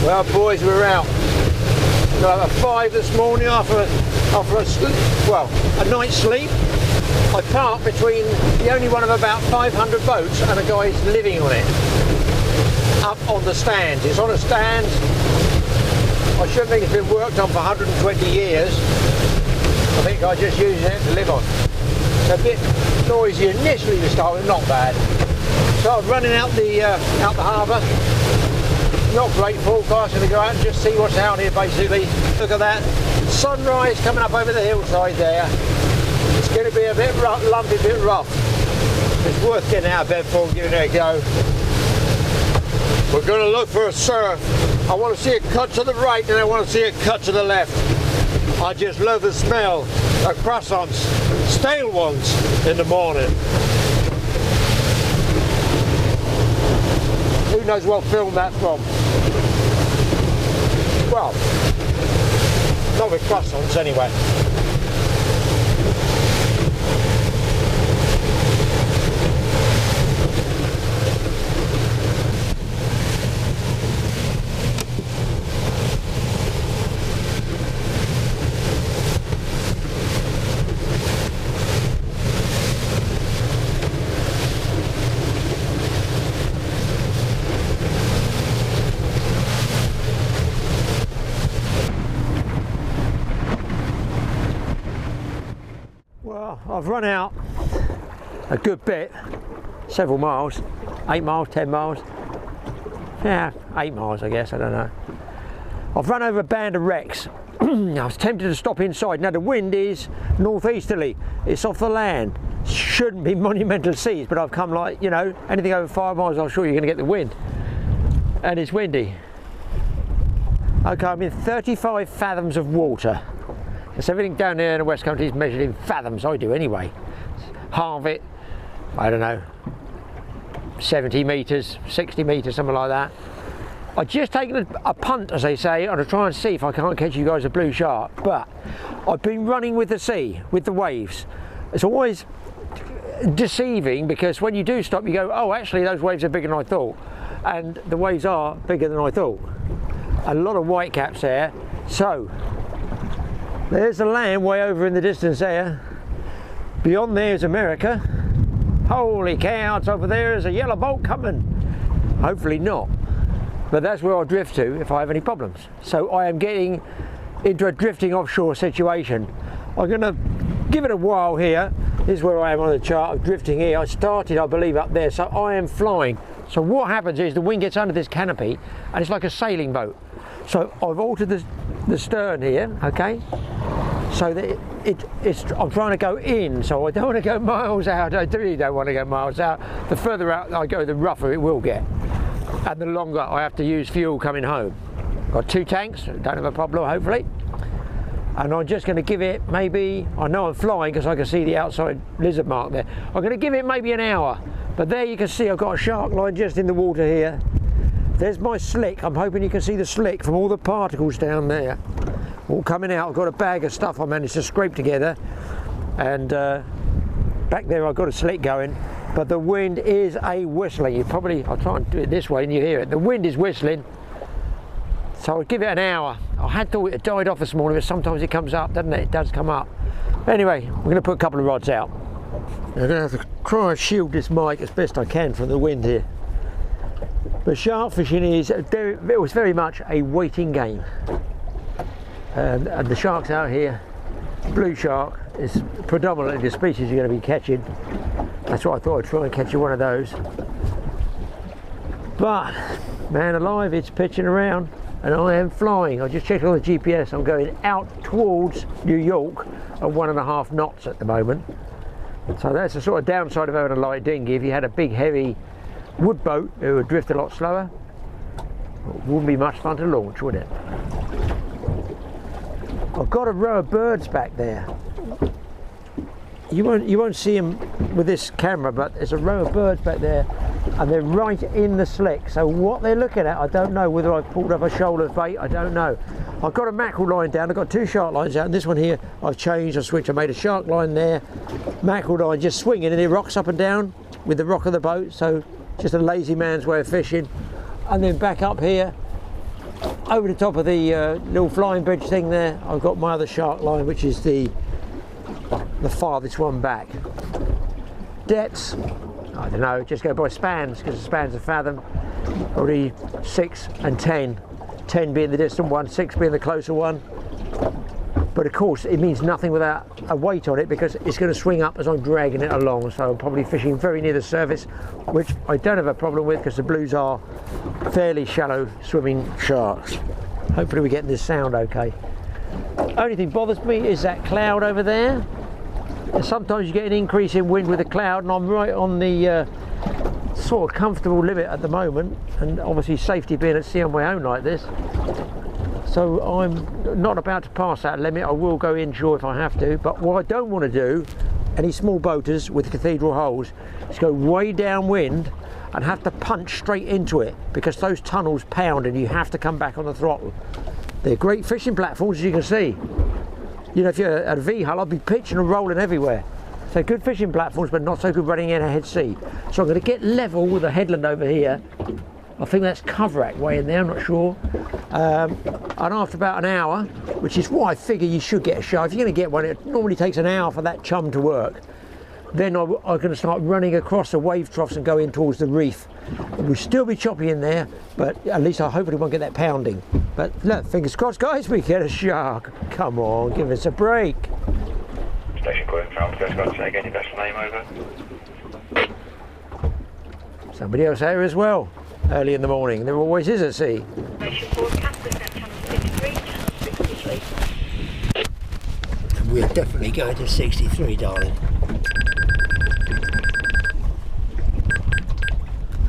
Well, boys, we're out. Got up at 5 this morning after a night's sleep. I parked between the only one of about 500 boats and a guy's living on it. Up on the stand. It's on a stand. I shouldn't think it's been worked on for 120 years. I think I just using it to live on. It's a bit noisy initially to start with, not bad. So I'm running out the harbour. Not great forecast, going to go out and just see what's out here basically. Look at that sunrise coming up over the hillside there. It's going to be a bit lumpy, a bit rough. It's worth getting out of bed for and giving it a go. We're going to look for a surf. I want to see it cut to the right and I want to see it cut to the left. I just love the smell of croissants, stale ones, in the morning. Who knows what film that's from? Well, not with croissants anyway. Well, I've run out a good bit, several miles, 8 miles, 10 miles, yeah, 8 miles I guess, I don't know. I've run over a band of wrecks. I was tempted to stop inside. Now the wind is northeasterly, it's off the land, shouldn't be monumental seas, but I've come like, you know, anything over 5 miles I'm sure you're going to get the wind, and it's windy. Okay, I'm in 35 fathoms of water. So everything down there in the West Country is measured in fathoms, I do anyway. Half it, I don't know, 70 metres, 60 metres, something like that. I've just taken a punt, as they say, and I'll try and see if I can't catch you guys a blue shark. But I've been running with the sea, with the waves. It's always deceiving because when you do stop, you go, oh, actually those waves are bigger than I thought. And the waves are bigger than I thought. A lot of whitecaps there. So, there's the land way over in the distance there. Beyond there is America. Holy cow, it's over there is a yellow boat coming. Hopefully not. But that's where I'll drift to if I have any problems. So I am getting into a drifting offshore situation. I'm going to give it a while here. This is where I am on the chart of drifting here. I started, I believe, up there, so I am flying. So what happens is the wind gets under this canopy and it's like a sailing boat. So I've altered the stern here, okay? So that I'm trying to go in, so I don't want to go miles out. I really don't want to go miles out. The further out I go, the rougher it will get. And the longer I have to use fuel coming home. Got 2 tanks, don't have a problem hopefully. And I'm just going to give it maybe, I know I'm flying because I can see the outside lizard mark there. I'm going to give it maybe an hour. But there you can see I've got a shark line just in the water here. There's my slick. I'm hoping you can see the slick from all the particles down there. All coming out. I've got a bag of stuff I managed to scrape together. And back there I've got a slick going. But the wind is a whistling. I'll try and do it this way and you hear it. The wind is whistling. So I'll give it an hour. I had thought it had died off this morning, but sometimes it comes up, doesn't it? It does come up. Anyway, we're going to put a couple of rods out. I'm going to have to try and shield this mic as best I can from the wind here. But shark fishing is, it was very much a waiting game. And the sharks out here, blue shark, is predominantly the species you're going to be catching. That's why I thought I'd try and catch you one of those. But, man alive, it's pitching around and I am flying. I just checked on the GPS, I'm going out towards New York at 1.5 knots at the moment. So that's the sort of downside of having a light dinghy. If you had a big heavy wood boat, it would drift a lot slower. It wouldn't be much fun to launch, would it? I've got a row of birds back there. You won't see them with this camera, but there's a row of birds back there and they're right in the slick. So what they're looking at, I don't know. Whether I've pulled up a shoal of bait, I don't know. I've got a mackerel line down, I've got 2 shark lines out, and this one here I've changed, I switched, I made a shark line there, mackerel line just swinging, and it rocks up and down with the rock of the boat, so just a lazy man's way of fishing. And then back up here, over the top of the little flying bridge thing there, I've got my other shark line, which is the farthest one back. Depths, I don't know, just go by spans, because the spans are fathom, probably 6 and 10. 10 being the distant one, 6 being the closer one. But of course, it means nothing without a weight on it, because it's going to swing up as I'm dragging it along. So I'm probably fishing very near the surface, which I don't have a problem with, because the blues are fairly shallow swimming sharks. Hopefully we're getting this sound okay. Only thing bothers me is that cloud over there. And sometimes you get an increase in wind with the cloud, and I'm right on the sort of comfortable limit at the moment, and obviously safety being at sea on my own like this. So I'm not about to pass that limit. I will go inshore if I have to, but what I don't want to do, any small boaters with cathedral holes, is go way downwind and have to punch straight into it, because those tunnels pound and you have to come back on the throttle. They're great fishing platforms, as you can see. You know, if you're at a V-hull, I'll be pitching and rolling everywhere. So good fishing platforms, but not so good running in a head sea. So I'm going to get level with the headland over here. I think that's Coverack way in there, I'm not sure. And after about an hour, which is why I figure you should get a shark. If you're going to get one, it normally takes an hour for that chum to work. Then I'm going to start running across the wave troughs and go in towards the reef. It will still be choppy in there, but at least I hopefully won't get that pounding. But look, fingers crossed, guys, we get a shark. Come on, give us a break. Station calling from Coast Guard, say again your vessel name, over. Somebody else here as well, early in the morning. There always is at sea. Station forecast, channel 63, channel 63. We're definitely going to 63, darling.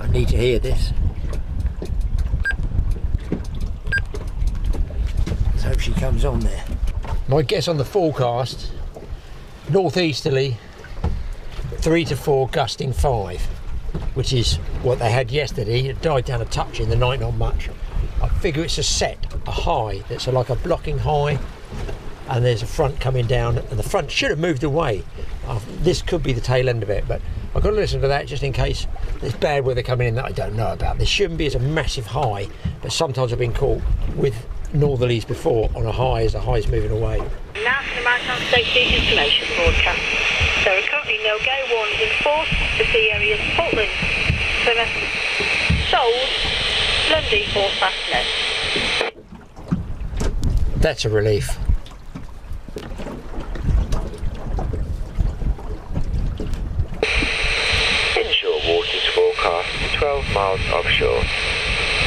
I need to hear this. Let's hope she comes on there. My guess on the forecast, northeasterly 3 to 4, gusting 5, which is what they had yesterday. It died down a touch in the night, not much. I figure it's a high that's like a blocking high, and there's a front coming down, and the front should have moved away. This could be the tail end of it, but I've got to listen to that just in case there's bad weather coming in that I don't know about. This shouldn't be as a massive high, but sometimes I've been caught with northerlies before on a high as the high's moving away. Now to the Maritime Safety Information Broadcast. There are currently no gale warnings in force for sea areas Portland, Plymouth, Shoals, Lundy or Fastnet. That's a relief. Inshore waters forecast 12 miles offshore.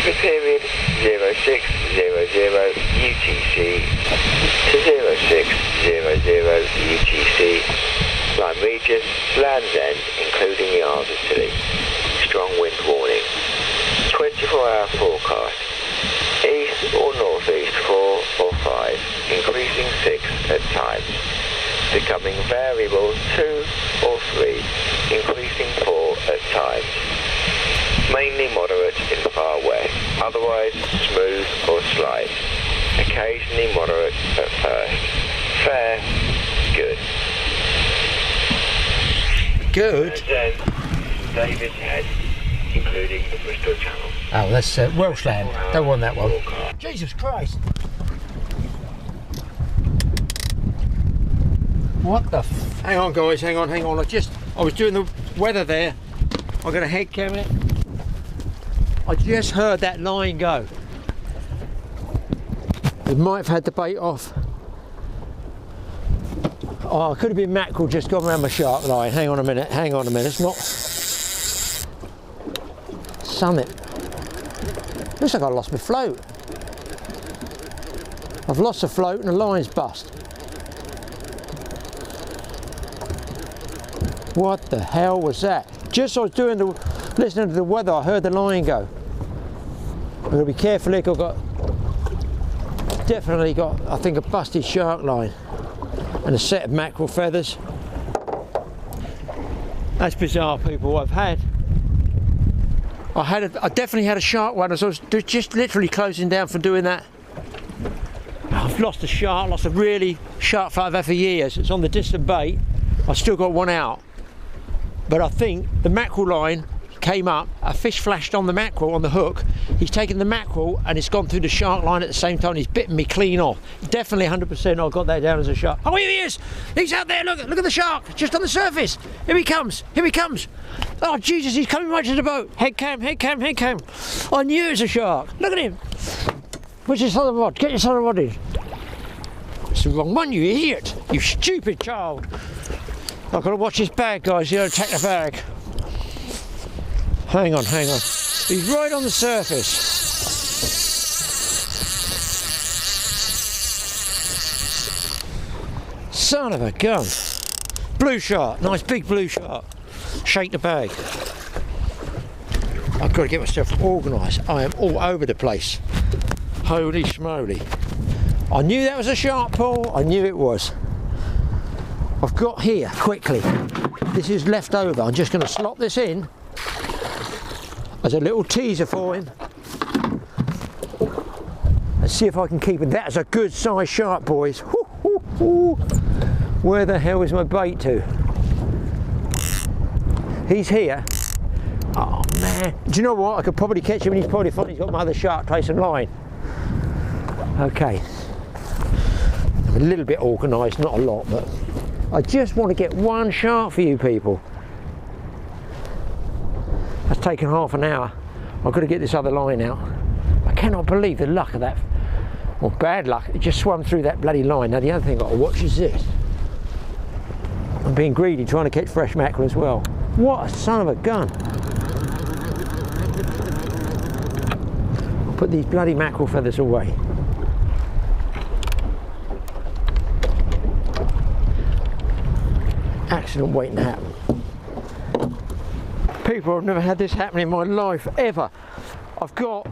The period 0600 UTC to 0600 UTC. Line Regis, Land's End, including Yardley. Strong wind warning. 24-hour forecast. East or northeast 4 or 5, increasing 6 at times. Becoming variable 2 or 3, increasing 4 at times. Mainly moderate in far west, otherwise smooth or slight. Occasionally moderate at first. Fair, good. Good? Then David's Head, including the Bristol Channel. Oh, that's Welsh land. Don't want that one. Jesus Christ. What the f... Hang on, guys, hang on. I was doing the weather there. I've got a head camera. I just heard that line go. We might have had the bait off. Oh, it could have been mackerel just gone around my shark line. Hang on a minute. It's not... Summit. Looks like I lost my float. I've lost the float and the line's bust. What the hell was that? Just as I was listening to the weather, I heard the line go. I'm going to be careful here, I've definitely got, I think, a busted shark line and a set of mackerel feathers. That's bizarre, people. I definitely had a shark one as I was just literally closing down from doing that. I've lost a shark, lost a really shark float I've had for years. It's on the distant bait. I've still got one out. But I think the mackerel line came up, a fish flashed on the mackerel on the hook. He's taken the mackerel and it's gone through the shark line at the same time. He's bitten me clean off. Definitely 100% I got that down as a shark. Oh, here he is! He's out there, look at the shark, just on the surface. Here he comes, here he comes. Oh Jesus, he's coming right to the boat. Head cam, head cam, head cam. I knew it was a shark. Look at him. Where's your other rod? Get your other rod in. It's the wrong one, you idiot. You stupid child. I've got to watch this bag, guys. You don't attack the bag. Hang on, hang on. He's right on the surface. Son of a gun. Blue shark, nice big blue shark. Shake the bag. I've got to get myself organised. I am all over the place. Holy schmoly. I knew that was a shark, Paul. I knew it was. I've got here, quickly. This is left over. I'm just going to slot this in as a little teaser for him. Let's see if I can keep it. That is a good sized shark, boys. Woo, woo, woo. Where the hell is my bait to? He's here. Oh man. Do you know what? I could probably catch him and he's probably fine. He's got my other shark trace and line. Okay. I'm a little bit organised, not a lot, but I just want to get one shark for you people. That's taken half an hour. I've got to get this other line out. I cannot believe the luck of that. Well, bad luck. It just swam through that bloody line. Now the other thing I've got to watch is this. I'm being greedy, trying to catch fresh mackerel as well. What a son of a gun. I'll put these bloody mackerel feathers away. Accident waiting to happen. People, I've never had this happen in my life, ever. I'm trying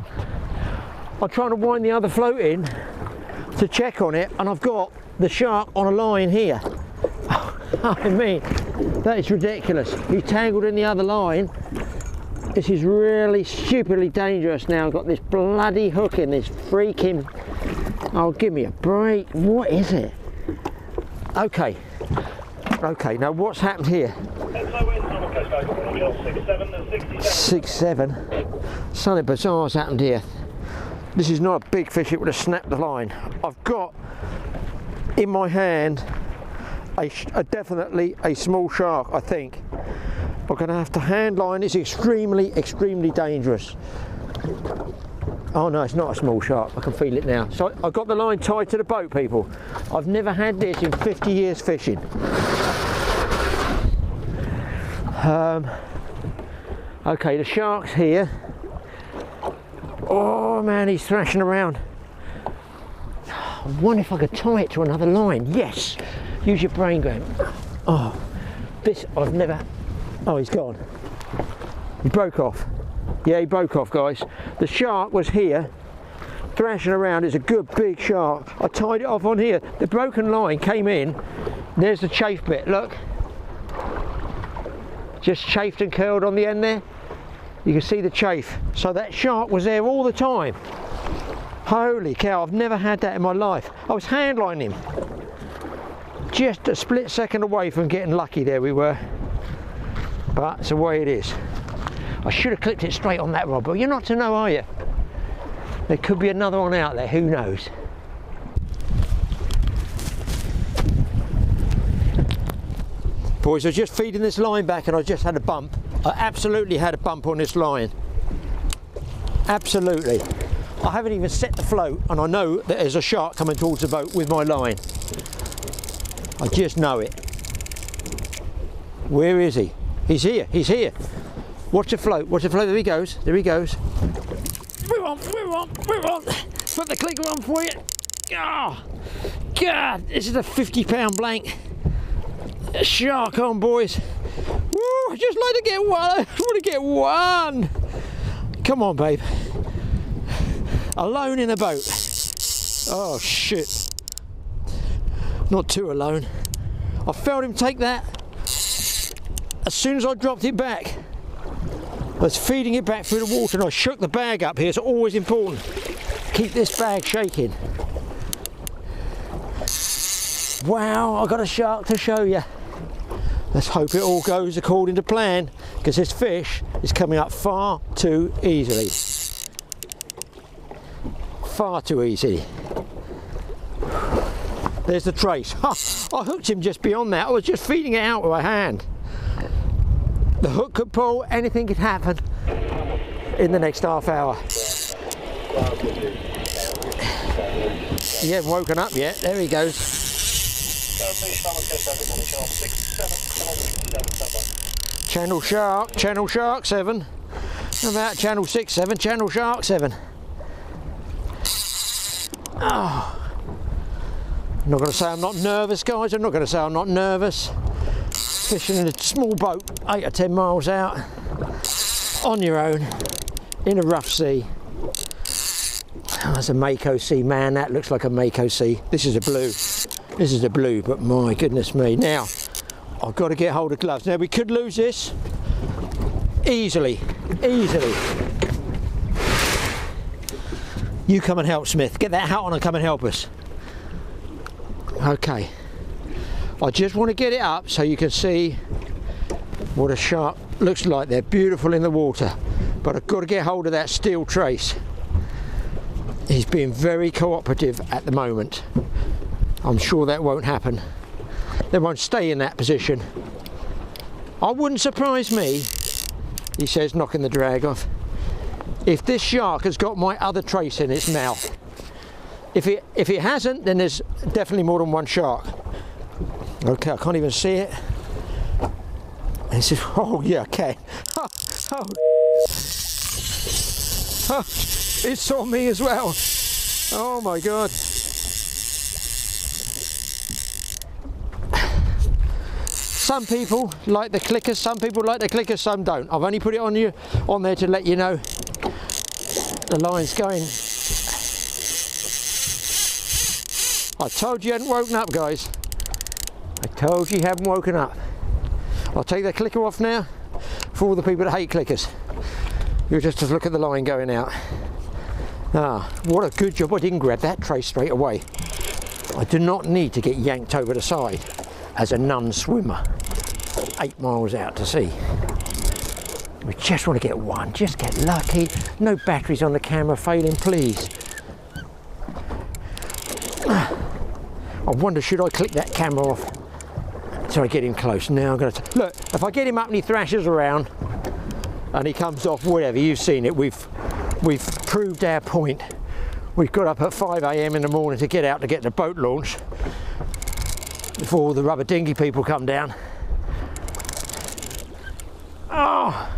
to wind the other float in to check on it, and I've got the shark on a line here. I mean, that is ridiculous. He's tangled in the other line. This is really stupidly dangerous now. I've got this bloody hook in this freaking... Oh, give me a break. What is it? Okay. Okay, now what's happened here? 6-7. Something bizarre's happened here. This is not a big fish, it would have snapped the line. I've got in my hand definitely a small shark, I think. I'm going to have to hand line. It's extremely, extremely dangerous. Oh no, it's not a small shark, I can feel it now. So I've got the line tied to the boat, people. I've never had this in 50 years fishing. Okay, the shark's here. Oh man, he's thrashing around. I wonder if I could tie it to another line. Yes! Use your brain, Graham. Oh, this I've never... Oh, he's gone. He broke off. Yeah, he broke off, guys. The shark was here, thrashing around. It's a good big shark. I tied it off on here. The broken line came in. There's the chafe bit, look. Just chafed and curled on the end there. You can see the chafe. So that shark was there all the time. Holy cow, I've never had that in my life. I was handlining him. Just a split second away from getting lucky, there we were. But it's the way it is. I should have clipped it straight on that rod, but you're not to know, are you? There could be another one out there, who knows? Boys, I was just feeding this line back and I just had a bump. I absolutely had a bump on this line. Absolutely. I haven't even set the float and I know that there's a shark coming towards the boat with my line. I just know it. Where is he? He's here, he's here. Watch the float, watch the float. There he goes, there he goes. We're on, we're on, we're on. Put the clicker on for you. Oh, God, this is a 50-pound blank. A shark on, boys. Woo, I just like to get one. I want to get one. Come on, babe. Alone in a boat. Oh, shit. Not too alone. I felt him take that. As soon as I dropped it back, I was feeding it back through the water and I shook the bag up here. It's always important. Keep this bag shaking. Wow, I got a shark to show you. Let's hope it all goes according to plan, because this fish is coming up far too easily. Far too easy. There's the trace. I hooked him just beyond that. I was just feeding it out with my hand. The hook could pull, anything could happen in the next half hour. He hasn't woken up yet. There he goes. Channel Shark 7. How about Channel 6, 7, Channel Shark 7. Oh. I'm not going to say I'm not nervous, guys. I'm not going to say I'm not nervous. Fishing in a small boat, 8 or 10 miles out, on your own, in a rough sea. Oh, that's a Mako sea, man. That looks like a Mako sea. This is a blue. This is a blue, but my goodness me. Now, I've got to get hold of gloves. Now, we could lose this easily. Easily. You come and help, Smith. Get that hat on and come and help us. Okay. I just want to get it up so you can see what a shark looks like. They're beautiful in the water, but I've got to get hold of that steel trace. He's being very cooperative at the moment. I'm sure that won't happen. They won't stay in that position. I wouldn't surprise me, he says, knocking the drag off, if this shark has got my other trace in its mouth. If it hasn't, then there's definitely more than one shark. Okay, I can't even see it. And it says, oh yeah, okay. Oh, it saw me as well. Oh my God. Some people like the clickers, some people like the clickers, some don't. I've only put it on there to let you know the line's going. I told you you hadn't woken up, guys. I told you haven't woken up. I'll take the clicker off now for all the people that hate clickers. You just look at the line going out. Ah, what a good job I didn't grab that trace straight away. I do not need to get yanked over the side as a non-swimmer 8 miles out to sea. We just want to get one, just get lucky. No batteries on the camera failing, please. I wonder, should I click that camera off so I get him close? Now I'm going to look. If I get him up and he thrashes around and he comes off, whatever, you've seen it. We've proved our point. We've got up at 5 AM in the morning to get out to get the boat launched before all the rubber dinghy people come down. Oh,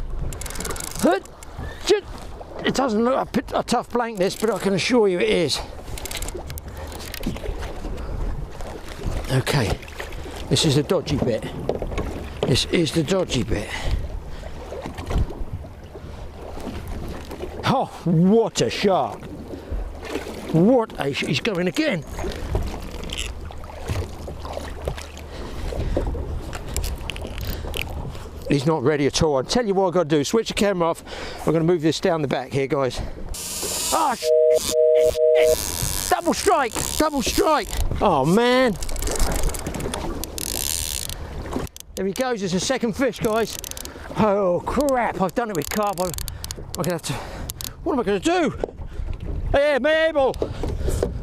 it doesn't look a tough blank, this, but I can assure you it is. Okay, this is the dodgy bit. This is the dodgy bit. Oh, what a shark! What a he's going again. He's not ready at all. I'll tell you what I've got to do. Switch the camera off. I'm going to move this down the back here, guys. Ah, double strike! Double strike! Oh man! There he goes. It's a second fish, guys. Oh crap! I've done it with carp. I'm going to have to. What am I going to do? Hey, Mabel!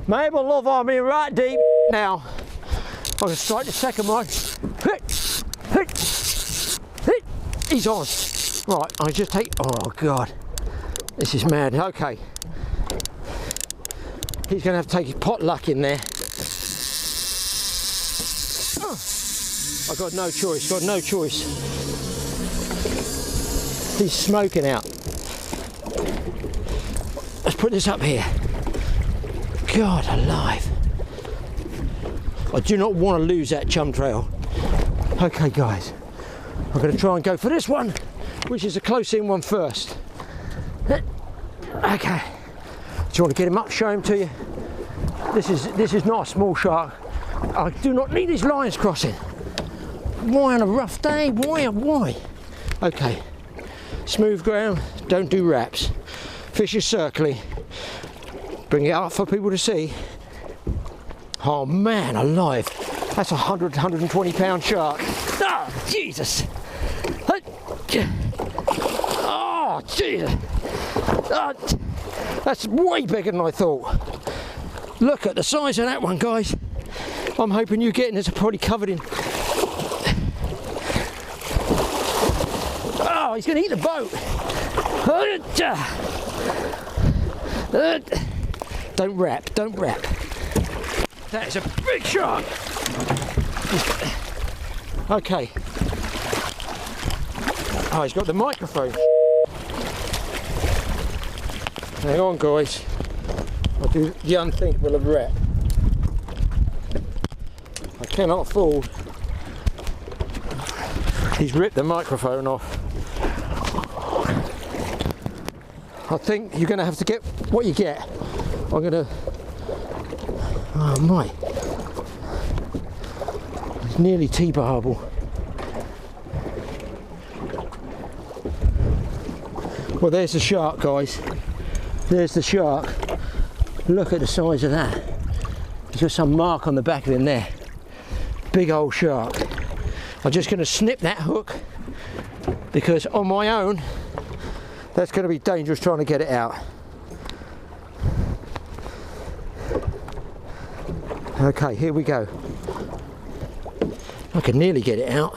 Mabel, love, I'm in right deep now. I'm going to strike the second one. He's on. Right, I just take. Oh God, this is mad. Okay, he's going to have to take his potluck in there. Oh, I've got no choice. Got no choice. He's smoking out. Let's put this up here. God alive. I do not want to lose that chum trail. Okay, guys. I'm going to try and go for this one, which is a close-in one first. Okay. Do you want to get him up, show him to you? This is not a small shark. I do not need these lines crossing. Why on a rough day? Why? Okay. Smooth ground, don't do wraps. Fish is circling. Bring it up for people to see. Oh man, alive. That's a 120 pound shark. Ah, gee. Jesus! Oh, Jesus! That's way bigger than I thought. Look at the size of that one, guys. I'm hoping you're getting this probably covered in. Oh, he's going to eat the boat. Don't wrap, don't wrap. That is a big shark. Okay. Oh, he's got the microphone. Hang on, guys. I'll do the unthinkable of wrap. I cannot afford. He's ripped the microphone off. I think you're going to have to get what you get. I'm going to... Oh my. It's nearly T-barble. Well, there's the shark, guys. There's the shark. Look at the size of that. There's got some mark on the back of him there. Big old shark. I'm just going to snip that hook because on my own that's going to be dangerous trying to get it out. Okay, here we go. I can nearly get it out.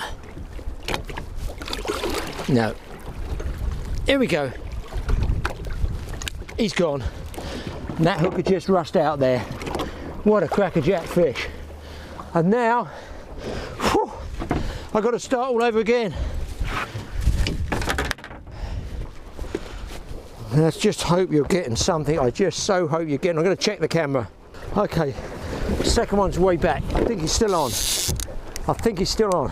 No. Here we go. He's gone. And that hook had just rushed out there. What a crackerjack fish. And now, whew, I've got to start all over again. Let's just hope you're getting something. I just so hope you're getting. I'm going to check the camera. Okay, second one's way back. I think he's still on. I think he's still on.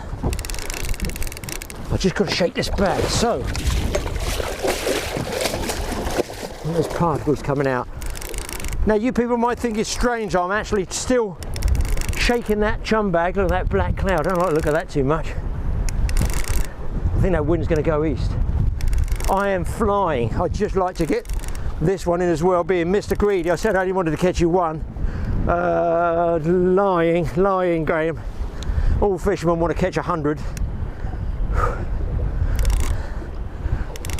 I just got to shake this bag. So, there's particles coming out. Now, you people might think it's strange. I'm actually still shaking that chum bag. Look at that black cloud. I don't like to look at that too much. I think that wind's going to go east. I am flying. I'd just like to get this one in as well, being Mr. Greedy. I said I only wanted to catch you one. Lying, Graham. All fishermen want to catch 100.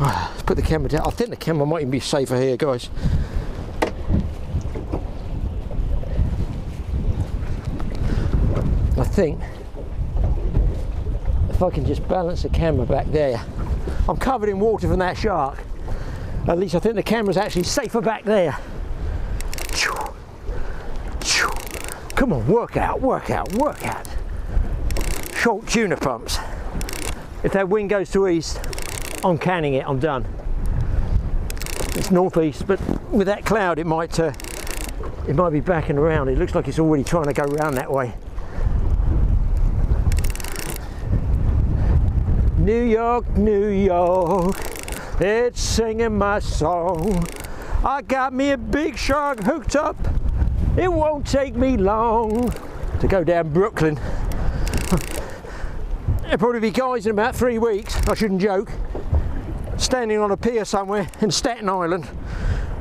Let's put the camera down. I think the camera might even be safer here, guys. I think if I can just balance the camera back there. I'm covered in water from that shark. At least I think the camera's actually safer back there. Come on, work out, work out, work out. Short tuna pumps. If that wind goes to east, I'm canning it, I'm done. It's northeast, but with that cloud it might be backing around. It looks like it's already trying to go around that way. New York, New York, it's singing my song. I got me a big shark hooked up. It won't take me long to go down Brooklyn. There'll probably be guys in about 3 weeks, I shouldn't joke, standing on a pier somewhere in Staten Island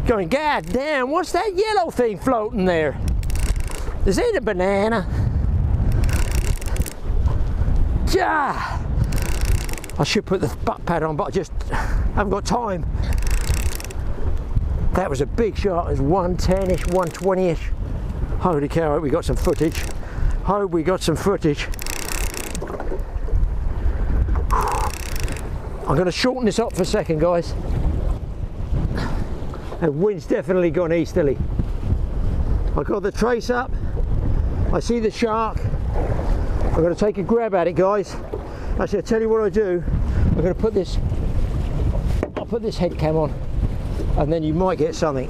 going, God damn, what's that yellow thing floating there? Is it a banana? Yeah. I should put the butt pad on, but I just haven't got time. That was a big shark. It was 110-ish, 120-ish. Holy cow, I hope we got some footage. Hope we got some footage. I'm going to shorten this up for a second, guys. The wind's definitely gone easterly. I got the trace up. I see the shark. I'm going to take a grab at it, guys. Actually, I'll tell you what I do. I'm going to put this, I'll put this head cam on, and then you might get something.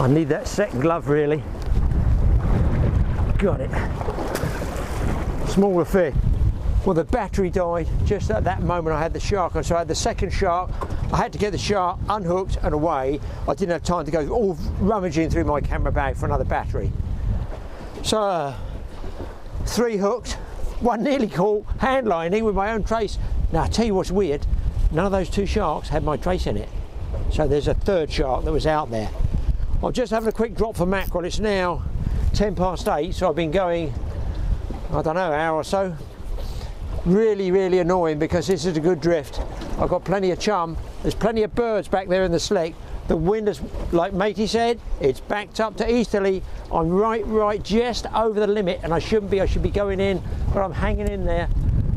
I need that second glove, really. Got it. Smaller fish. Well, the battery died just at that moment. I had the shark on, so I had the second shark. I had to get the shark unhooked and away. I didn't have time to go all rummaging through my camera bag for another battery. So 3 hooks, one nearly caught hand lining with my own trace. Now I'll tell you what's weird, none of those 2 sharks had my trace in it. So there's a 3rd shark that was out there. I'm just having a quick drop for mackerel. It's now 10 past 8, so I've been going, I don't know, an hour or so. Really, really annoying because this is a good drift. I've got plenty of chum. There's plenty of birds back there in the slick. The wind is, like Matey said, it's backed up to easterly. I'm right just over the limit, and I shouldn't be. I should be going in, but I'm hanging in there.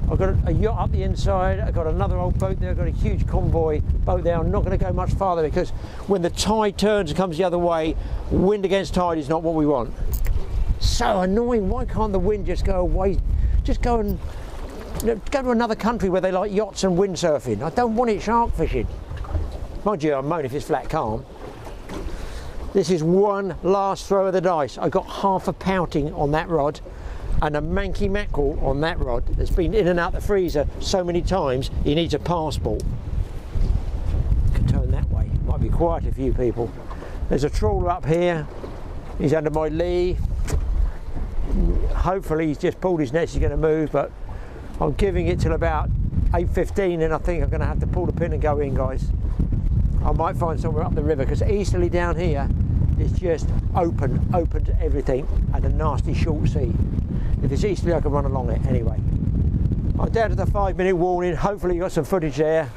I've got a yacht up the inside. I've got another old boat there. I've got a huge convoy boat there. I'm not going to go much farther because when the tide turns and comes the other way, wind against tide is not what we want. So annoying. Why can't the wind just go away? Just go and go to another country where they like yachts and windsurfing. I don't want it shark fishing. Mind you, I moan if it's flat calm. This is one last throw of the dice. I got half a pouting on that rod and a manky mackerel on that rod that's been in and out the freezer so many times he needs a passport. Can turn that way. Might be quite a few people. There's a trawler up here. He's under my lee. Hopefully he's just pulled his nets, he's going to move, but I'm giving it till about 8:15 and I think I'm going to have to pull the pin and go in, guys. I might find somewhere up the river because easterly down here is just open to everything and a nasty short sea. If it's easterly I can run along it anyway. I'm down to the 5-minute warning. Hopefully you got some footage there.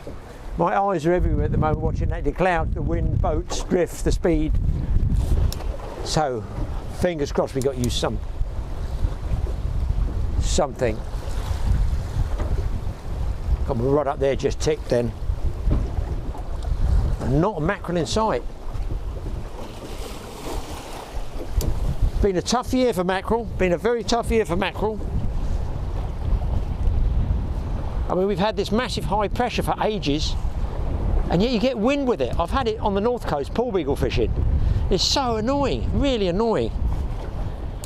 My eyes are everywhere at the moment watching that, the clouds, the wind, boats, drift, the speed. So fingers crossed we got you something. Got my rod up there just ticked then. Not a mackerel in sight. Been a tough year for mackerel. Been a very tough year for mackerel. I mean, we've had this massive high pressure for ages, and yet you get wind with it. I've had it on the north coast, pool beagle fishing. It's so annoying, really annoying.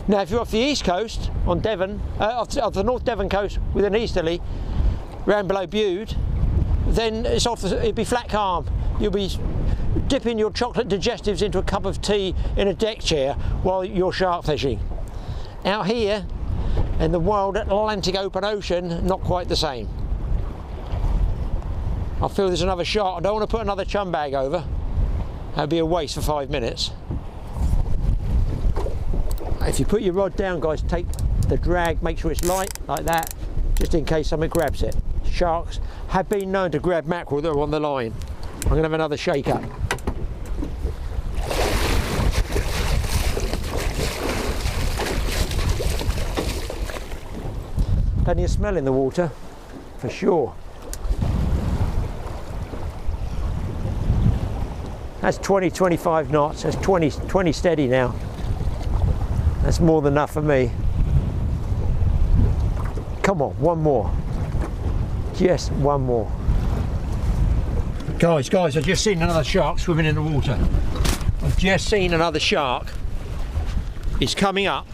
Now, if you're off the east coast, on Devon, off the North Devon coast with an easterly, round below Bude, then it'd be flat calm. You'll be dipping your chocolate digestives into a cup of tea in a deck chair while you're shark fishing. Out here, in the wild Atlantic open ocean, not quite the same. I feel there's another shark. I don't want to put another chum bag over. That'd be a waste for 5 minutes. If you put your rod down, guys, take the drag, make sure it's light, like that, just in case something grabs it. Sharks have been known to grab mackerel that are on the line. I'm going to have another shake up. Plenty of smell in the water, for sure. That's 20-25 knots, that's 20 steady now. That's more than enough for me. Come on, one more. Just one more. Guys, I've just seen another shark swimming in the water. I've just seen another shark. It's coming up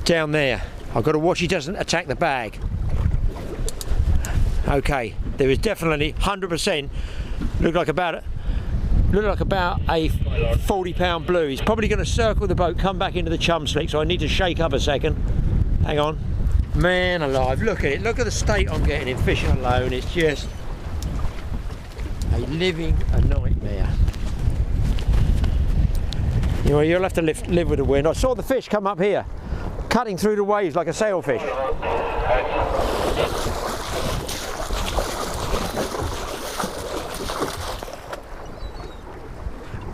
down there. I've got to watch he doesn't attack the bag. Okay, there is definitely 100%. Look like about a 40-pound blue. He's probably going to circle the boat, come back into the chum slick, so I need to shake up a second. Hang on. Man alive, look at it. Look at the state I'm getting in fishing alone. It's just a living nightmare. You know, you'll have to live with the wind. I saw the fish come up here, cutting through the waves like a sailfish.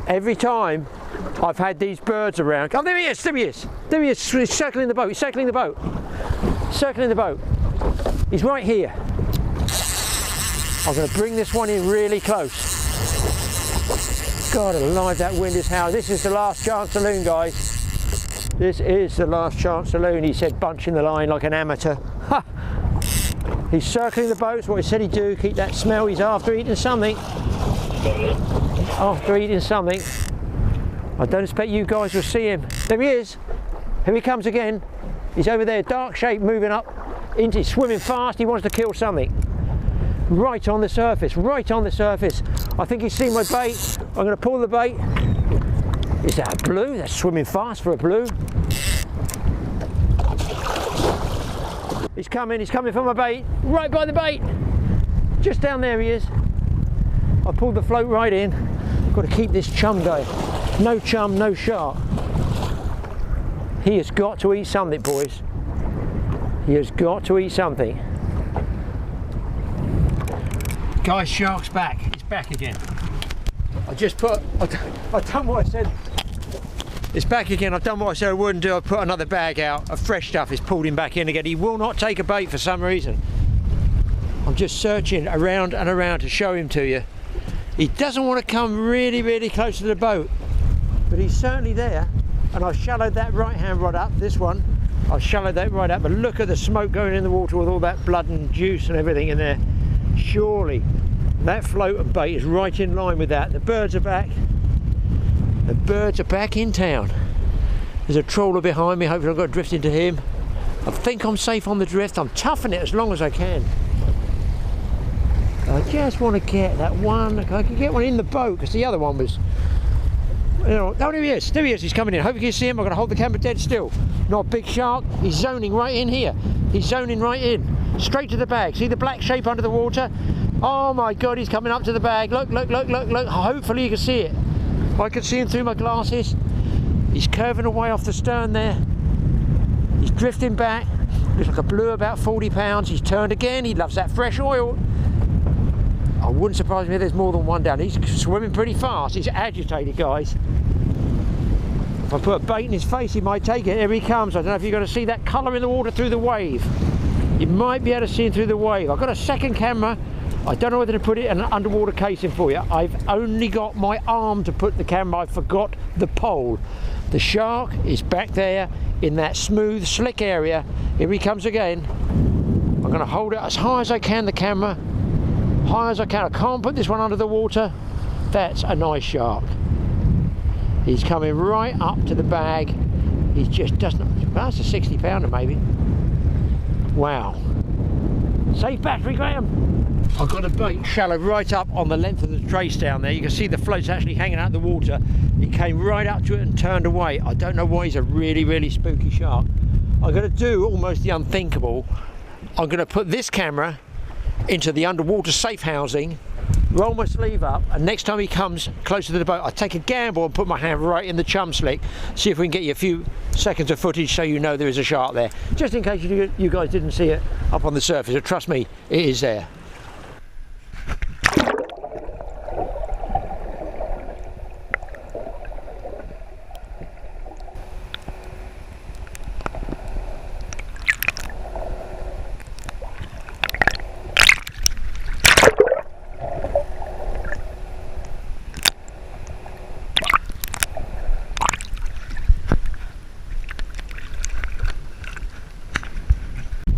Every time I've had these birds around, oh, there he is, he's circling the boat, circling the boat. He's right here. I'm going to bring this one in really close. God alive, that wind is howling. This is the last chance saloon, guys. This is the last chance saloon, he said, bunching the line like an amateur. Ha! He's circling the boats, what he said he'd do, keep that smell. He's after eating something. After eating something. I don't expect you guys will see him. There he is. Here he comes again. He's over there, dark shape, moving up. He's swimming fast, he wants to kill something. Right on the surface, right on the surface. I think he's seen my bait. I'm going to pull the bait. Is that a blue? That's swimming fast for a blue. He's coming for my bait, right by the bait. Just down there he is. I pulled the float right in. I've got to keep this chum going. No chum, no shark. He has got to eat something, boys. He has got to eat something. Guys, shark's back. It's back again. I've done what I said. It's back again. I've done what I said I wouldn't do. I've put another bag out of fresh stuff. It's pulled him back in again. He will not take a bait for some reason. I'm just searching around and around to show him to you. He doesn't want to come really, really close to the boat, but he's certainly there. And I've shallowed that right hand rod up, this one. I've shallowed that right up, but look at the smoke going in the water with all that blood and juice and everything in there. Surely that float of bait is right in line with that. The birds are back. The birds are back in town. There's a trawler behind me. Hopefully I've got to drift into him. I think I'm safe on the drift. I'm toughing it as long as I can. I just want to get that one. I can get one in the boat because the other one was, you know. Oh, there he is. There he is. He's coming in. Hope you can see him. I'm going to hold the camera dead still. Not a big shark. He's zoning right in here. He's zoning right in. Straight to the bag. See the black shape under the water? Oh my God, he's coming up to the bag. Look, look, look, look, look. Hopefully you can see it. I can see him through my glasses. He's curving away off the stern there. He's drifting back. Looks like a blue, about 40 pounds. He's turned again. He loves that fresh oil. I wouldn't surprise me if there's more than one down. He's swimming pretty fast. He's agitated, guys. If I put a bait in his face, he might take it. Here he comes. I don't know if you're going to see that colour in the water through the wave. You might be able to see him through the wave. I've got a second camera. I don't know whether to put it in an underwater casing for you. I've only got my arm to put the camera. I forgot the pole. The shark is back there in that smooth, slick area. Here he comes again. I'm going to hold it as high as I can, the camera. High as I can. I can't put this one under the water. That's a nice shark. He's coming right up to the bag. He just doesn't. Well, that's a 60 pounder maybe. Wow. Safe battery, Graham. I've got a bait shallow right up on the length of the trace down there. You can see the float's actually hanging out of the water. He came right up to it and turned away. I don't know why. He's a really, really spooky shark. I'm going to do almost the unthinkable. I'm going to put this camera into the underwater safe housing, roll my sleeve up, and next time he comes closer to the boat, I take a gamble and put my hand right in the chum slick, see if we can get you a few seconds of footage so you know there is a shark there, just in case you guys didn't see it up on the surface. But trust me, it is there.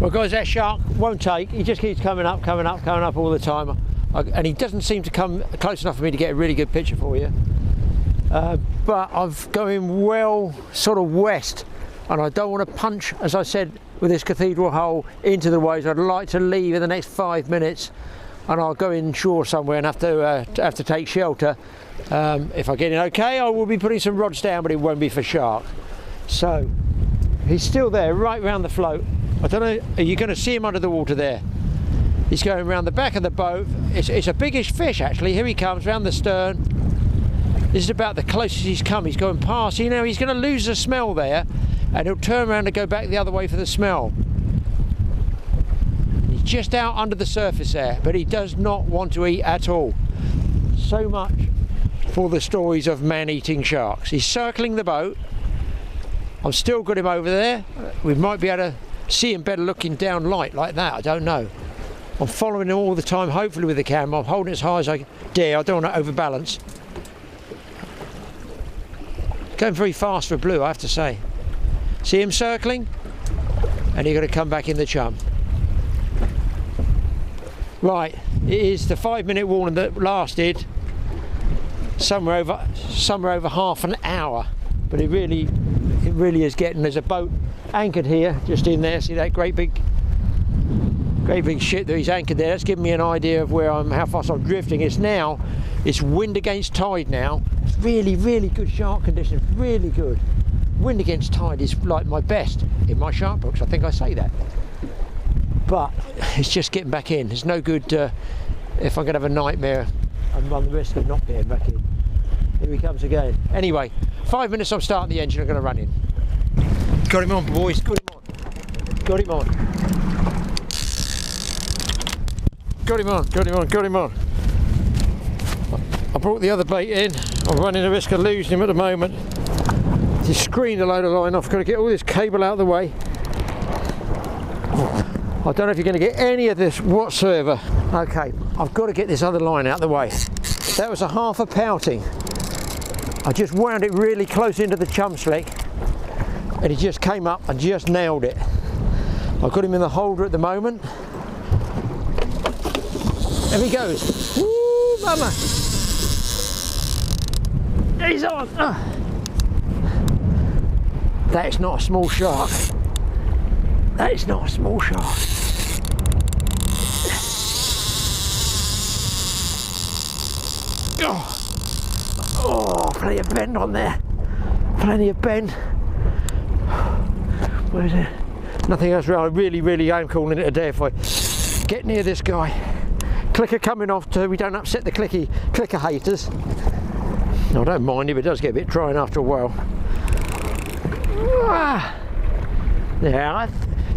Well guys, that shark won't take. He just keeps coming up all the time. And he doesn't seem to come close enough for me to get a really good picture for you. But I'm going well sort of west, and I don't want to punch, as I said, with this cathedral hole into the waves. I'd like to leave in the next 5 minutes, and I'll go inshore somewhere and have to take shelter. If I get in okay, I will be putting some rods down, but it won't be for shark. So he's still there, right round the float. I don't know, are you going to see him under the water there? He's going around the back of the boat. It's a biggish fish actually. Here he comes round the stern. This is about the closest he's come. He's going past. You know, he's going to lose the smell there, and he'll turn around and go back the other way for the smell. He's just out under the surface there, but he does not want to eat at all. So much for the stories of man-eating sharks. He's circling the boat. I've still got him over there. We might be able to see him better looking down light like that. I don't know. I'm following him all the time, hopefully with the camera. I'm holding it as high as I dare. I don't want to overbalance. Going very fast for blue, I have to say. See him circling? And he's going to come back in the chum. Right, it is the 5-minute warning that lasted somewhere over half an hour. But it really is getting. There's a boat anchored here, just in there. See that great big ship that he's anchored there? That's giving me an idea of where how fast I'm drifting. It's wind against tide now. Really, really good shark conditions. Really good. Wind against tide is like my best in my shark books. I think I say that. but it's just getting back in. It's no good if I'm going to have a nightmare and run the risk of not getting back in. Here he comes again. Anyway, 5 minutes I'm starting the engine, I'm going to run in. Got him on, boys, got him on. Got him on. Got him on, got him on, got him on. I brought the other bait in. I'm running the risk of losing him at the moment. He's screened a load of line off. Got to get all this cable out of the way. I don't know if you're going to get any of this whatsoever. Okay, I've got to get this other line out of the way. That was a half a pouting. I just wound it really close into the chum slick and he just came up and just nailed it. I've got him in the holder at the moment. There he goes. Woo, mama. He's on. That is not a small shark. That is not a small shark. Oh, plenty of bend on there. Plenty of bend. Where is it? Nothing else really. I really am calling it a day if I get near this guy. Clicker coming off too. We don't upset the clicker haters. I don't mind if it does get a bit drying after a while. Yeah,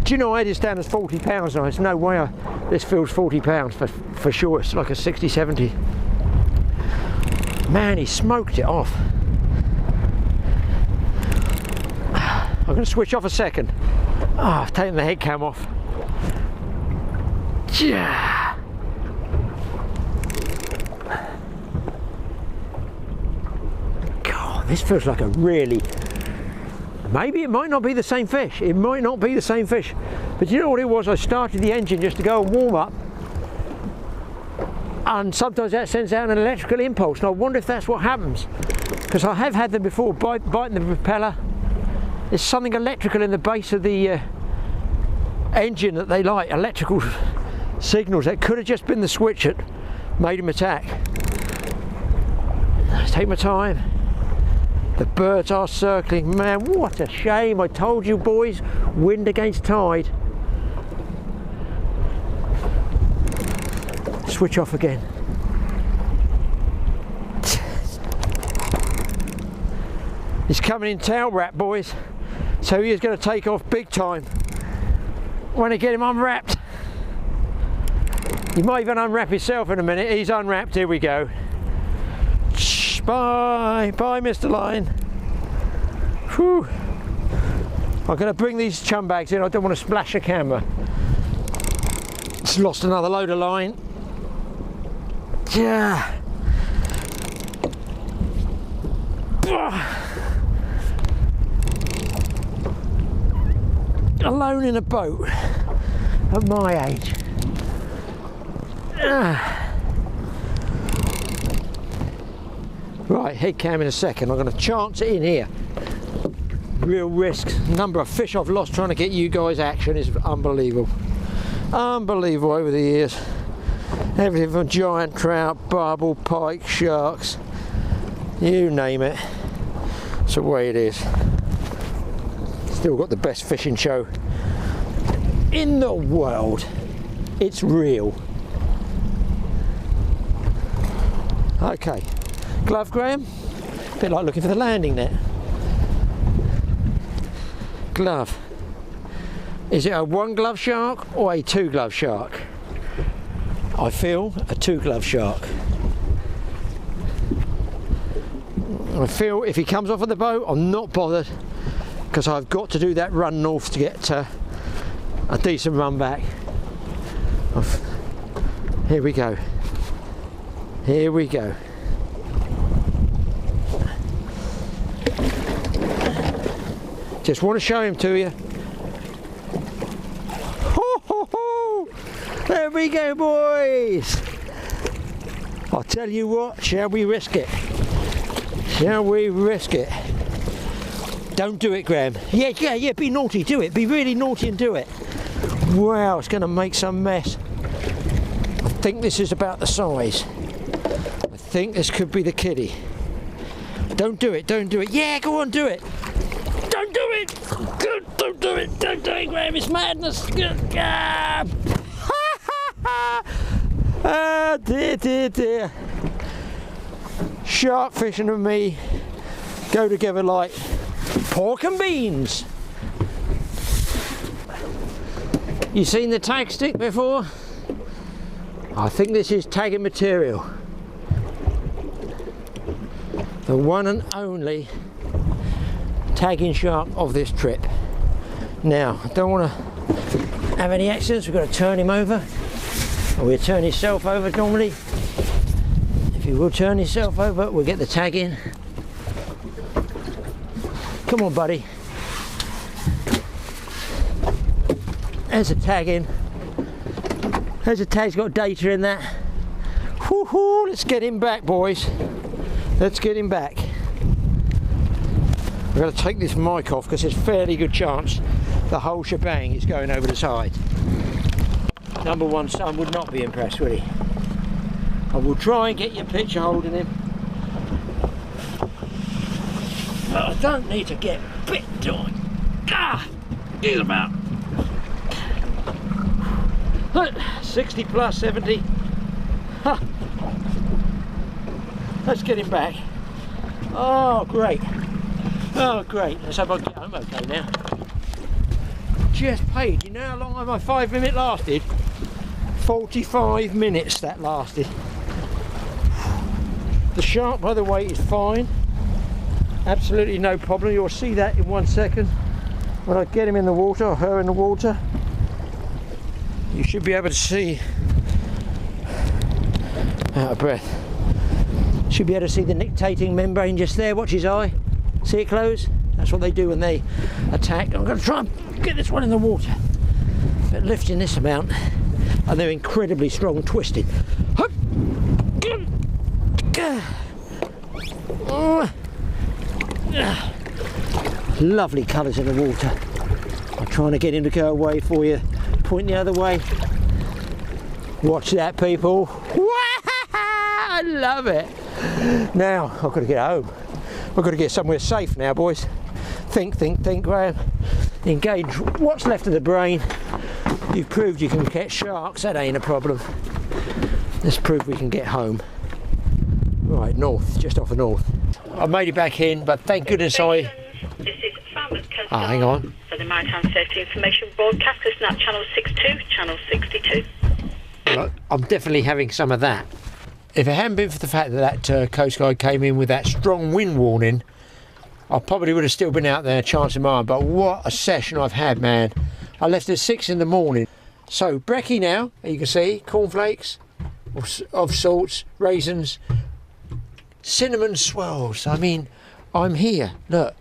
do you know I had this down as 40 pounds now? There's no way this feels 40 pounds for sure. It's like a 60, 70. Man, he smoked it off. I'm going to switch off a second. I've taken the head cam off. Yeah. God, this feels like a really... Maybe it might not be the same fish. It might not be the same fish. But you know what it was? I started the engine just to go and warm up. And sometimes that sends out an electrical impulse. And I wonder if that's what happens. Because I have had them before, biting the propeller. There's something electrical in the base of the engine that they like. Electrical signals. That could have just been the switch that made him attack. Let's take my time. The birds are circling. Man, what a shame. I told you boys, wind against tide. Switch off again. He's coming in tail wrap, boys. So he is going to take off big time when I get him unwrapped. He might even unwrap himself in a minute. He's unwrapped. Here we go. Bye, Mr. Line. Whew. I'm going to bring these chum bags in. I don't want to splash the camera. Just lost another load of line. Yeah. Alone in a boat at my age. Right, head cam in a second. I'm going to chance it in here. Real risks. Number of fish I've lost trying to get you guys action is unbelievable. Unbelievable over the years. Everything from giant trout, barbel, pike, sharks, you name it. It's the way it is. Still got the best fishing show in the world. It's real. Okay. Glove, Graham? A bit like looking for the landing net. Glove. Is it a 1-glove shark or a 2-glove shark? I feel a 2-glove shark. I feel if he comes off of the boat, I'm not bothered because I've got to do that run north to get a decent run back. Here we go. Here we go. Just want to show him to you. Ho, ho, ho. There we go, boys. I'll tell you what, shall we risk it? Shall we risk it? Don't do it, Graham. Yeah, be naughty, do it. Be really naughty and do it. Wow, it's going to make some mess. I think this is about the size. I think this could be the kiddie. Don't do it, don't do it. Yeah, go on, do it. Don't do it! Don't do it! Don't do it, Graham! It's madness! Ah, dear, dear, dear. Shark fishing and me go together like pork and beans. You seen the tag stick before? I think this is tagging material. The one and only tagging shark of this trip. Now, I don't want to have any accidents. We've got to turn him over. Or we'll turn himself over normally. If he will turn himself over, we'll get the tag in. Come on, buddy. There's a tag in. There's a tag's got data in that. Woohoo! Let's get him back, boys. Let's get him back. We've got to take this mic off because there's a fairly good chance the whole shebang is going over the side. Number one son would not be impressed, would he? I will try and get your picture holding him. But I don't need to get bit, do I? Ah! He's about 60 plus, 70. Huh. Let's get him back. Oh, great. Oh, great. Let's hope I get home okay now. Just paid. You know how long my 5 minute lasted? 45 minutes that lasted. The shark, by the way, is fine. Absolutely no problem. You'll see that in 1 second. When I get him in the water, or her in the water, you should be able to see. Out of breath. Should be able to see the nictating membrane just there. Watch his eye. See it close? That's what they do when they attack. I'm going to try and get this one in the water. But lifting this amount, and they're incredibly strong twisted. Lovely colours in the water. I'm trying to get him to go away for you. Point the other way. Watch that, people. I love it. Now I've got to get home. I've got to get somewhere safe now, boys. Think, Graham. Engage what's left of the brain. You've proved you can catch sharks. That ain't a problem. Let's prove we can get home. Right, north, just off the north. I made it back in, but thank goodness I... This is Farmers Coast. hang on. For the Maritime Safety Information Broadcast, listen at channel 62, channel 62. Well, I'm definitely having some of that. If it hadn't been for the fact that Coast Guard came in with that strong wind warning, I probably would have still been out there, chance of mine. But what a session I've had, man. I left at 6 in the morning. So, brekkie now, you can see, cornflakes of sorts, raisins, cinnamon swirls. I mean, I'm here. Look,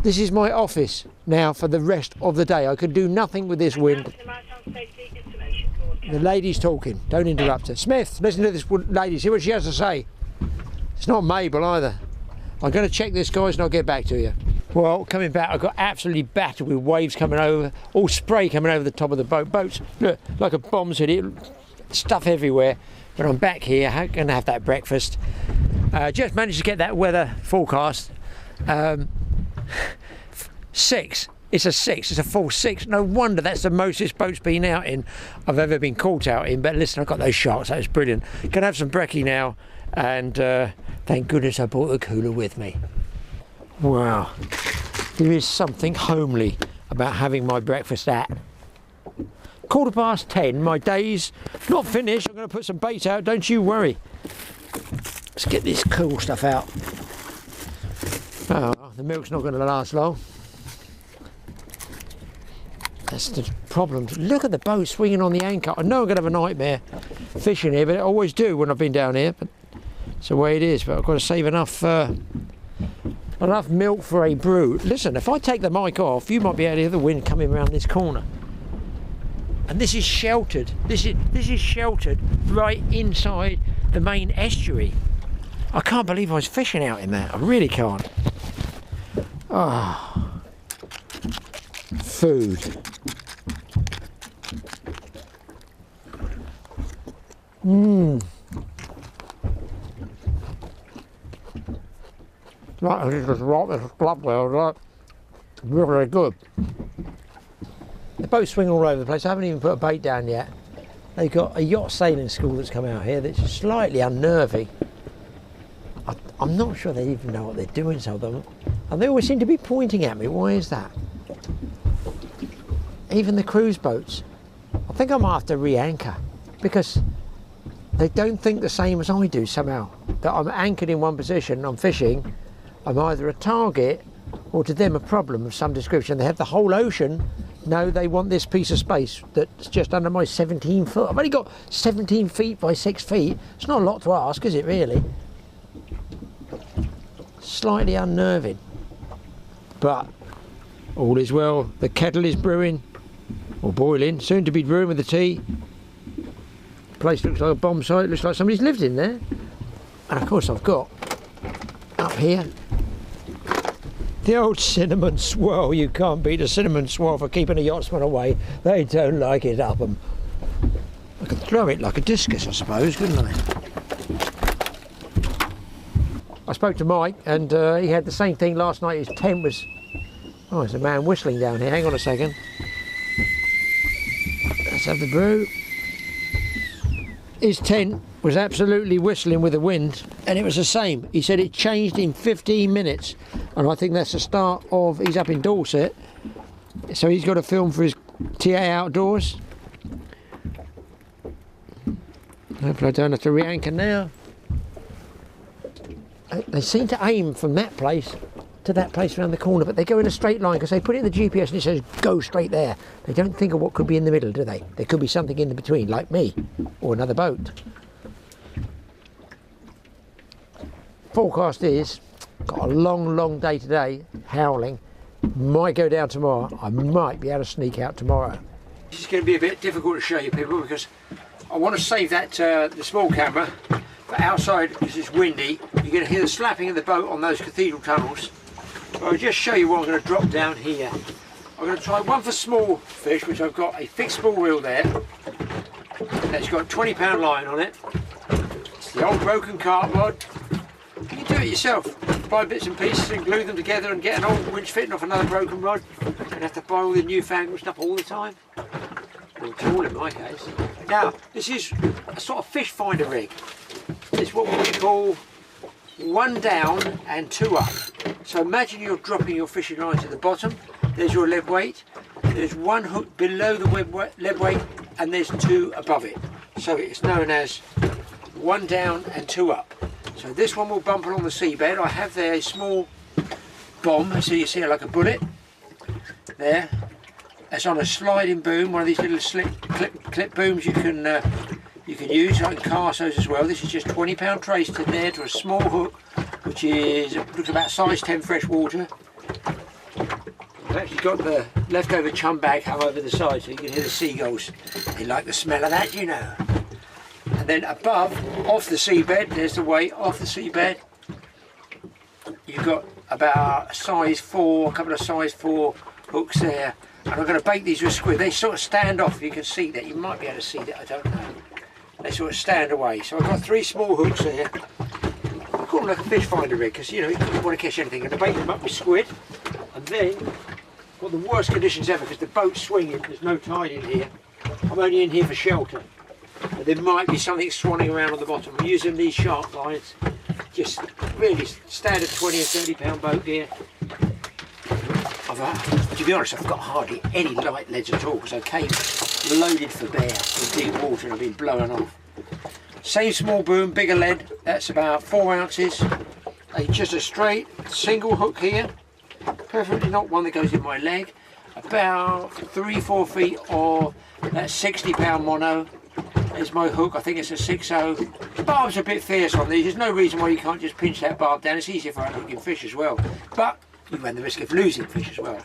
this is my office now for the rest of the day. I could do nothing with this wind. The lady's talking. Don't interrupt her. Smith, listen to this lady. See what she has to say. It's not Mabel either. I'm going to check this, guys, and I'll get back to you. Well, coming back, I got absolutely battered with waves coming over, all spray coming over the top of the boat. Boats, look, like a bomb's hit it, stuff everywhere. But I'm back here, going to have that breakfast. Just managed to get that weather forecast. 6. It's a 6. It's a full 6. No wonder that's the most this boat's been out in I've ever been caught out in. But listen, I've got those sharks. That was brilliant. Gonna have some brekkie now, and thank goodness I brought the cooler with me. Wow, there is something homely about having my breakfast at 10:15. My day's not finished. I'm going to put some bait out. Don't you worry. Let's get this cool stuff out. Oh, the milk's not going to last long. That's the problem. Look at the boat swinging on the anchor. I know I'm going to have a nightmare fishing here, but I always do when I've been down here. But it's the way it is. But I've got to save enough milk for a brew. Listen, if I take the mic off, you might be able to hear the wind coming around this corner. And this is sheltered. This is sheltered right inside the main estuary. I can't believe I was fishing out in that. I really can't. Ah, food. Right, I just right this blood well, right. Really good. The boats swing all over the place. I haven't even put a bait down yet. They've got a yacht sailing school that's come out here that's slightly unnerving. I'm not sure they even know what they're doing, some of them. And they always seem to be pointing at me. Why is that? Even the cruise boats. I think I might have to re-anchor because they don't think the same as I do somehow. That I'm anchored in one position, I'm fishing, I'm either a target or to them a problem of some description. They have the whole ocean. No, they want this piece of space that's just under my 17 foot. I've only got 17 feet by 6 feet. It's not a lot to ask, is it really? Slightly unnerving. But all is well. The kettle is brewing, or boiling, soon to be brewing with the tea. The place looks like a bomb site. Looks like somebody's lived in there. And of course I've got up here the old cinnamon swirl. You can't beat a cinnamon swirl for keeping a yachtsman away. They don't like it up them. I could throw it like a discus, I suppose, couldn't I? I spoke to Mike and he had the same thing last night. His tent was... Oh, there's a man whistling down here. Hang on a second. Let's have the brew. His tent was absolutely whistling with the wind, and it was the same. He said it changed in 15 minutes, and I think that's the start of... He's up in Dorset, so he's got a film for his TAOUTDOORS. Hopefully I don't have to re-anchor now. They seem to aim from that place to that place around the corner, but they go in a straight line because they put it in the GPS and it says go straight there. They don't think of what could be in the middle, do they? There could be something in between, like me or another boat. Forecast is got a long day today, howling. Might go down tomorrow. I might be able to sneak out tomorrow. This is going to be a bit difficult to show you people because I want to save that the small camera for outside because it's windy. You're going to hear the slapping of the boat on those cathedral tunnels. So I'll just show you what I'm going to drop down here. I'm going to try one for small fish, which I've got a fixed spool reel there. It's got a 20-pound line on it. It's the old broken carp rod. You can do it yourself. Buy bits and pieces and glue them together and get an old winch fitting off another broken rod. You don't have to buy all the newfangled stuff all the time. Or tool in my case. Now, this is a sort of fish finder rig. It's what we call one down and two up. So imagine you're dropping your fishing line to the bottom. There's your lead weight. There's one hook below the lead weight and there's two above it. So it's known as one down and two up. So this one will bump along the seabed. I have there a small bomb, so you see it like a bullet. There. That's on a sliding boom, one of these little clip booms you can use. I can cast those as well. This is just 20-pound trace to there to a small hook, which is looks about size 10 fresh water. I've actually got the leftover chum bag hung over the side so you can hear the seagulls. They like the smell of that, you know. And then above, off the seabed, there's the weight off the seabed. You've got about a size 4, a couple of size 4 hooks there. And I'm going to bait these with squid. They sort of stand off, you can see that. You might be able to see that, I don't know. They sort of stand away. So I've got 3 small hooks here. I call them like a fish finder rig because, you know, you don't want to catch anything. I'm going to bait them up with squid. And then, the worst conditions ever because the boat's swinging, there's no tide in here. I'm only in here for shelter. But there might be something swanning around on the bottom. I'm using these sharp lines. Just really standard 20 and 30-pound boat gear. To be honest, I've got hardly any light leads at all because I came loaded for bear in deep water and I've been blowing off. Same small boom, bigger lead, that's about 4 ounces. Just a straight single hook here, preferably not one that goes in my leg. About 3-4 feet of that 60-pound mono is my hook. I think it's a 6.0. The barb's a bit fierce on these. There's no reason why you can't just pinch that barb down. It's easier for unhooking fish as well. But you run the risk of losing fish as well.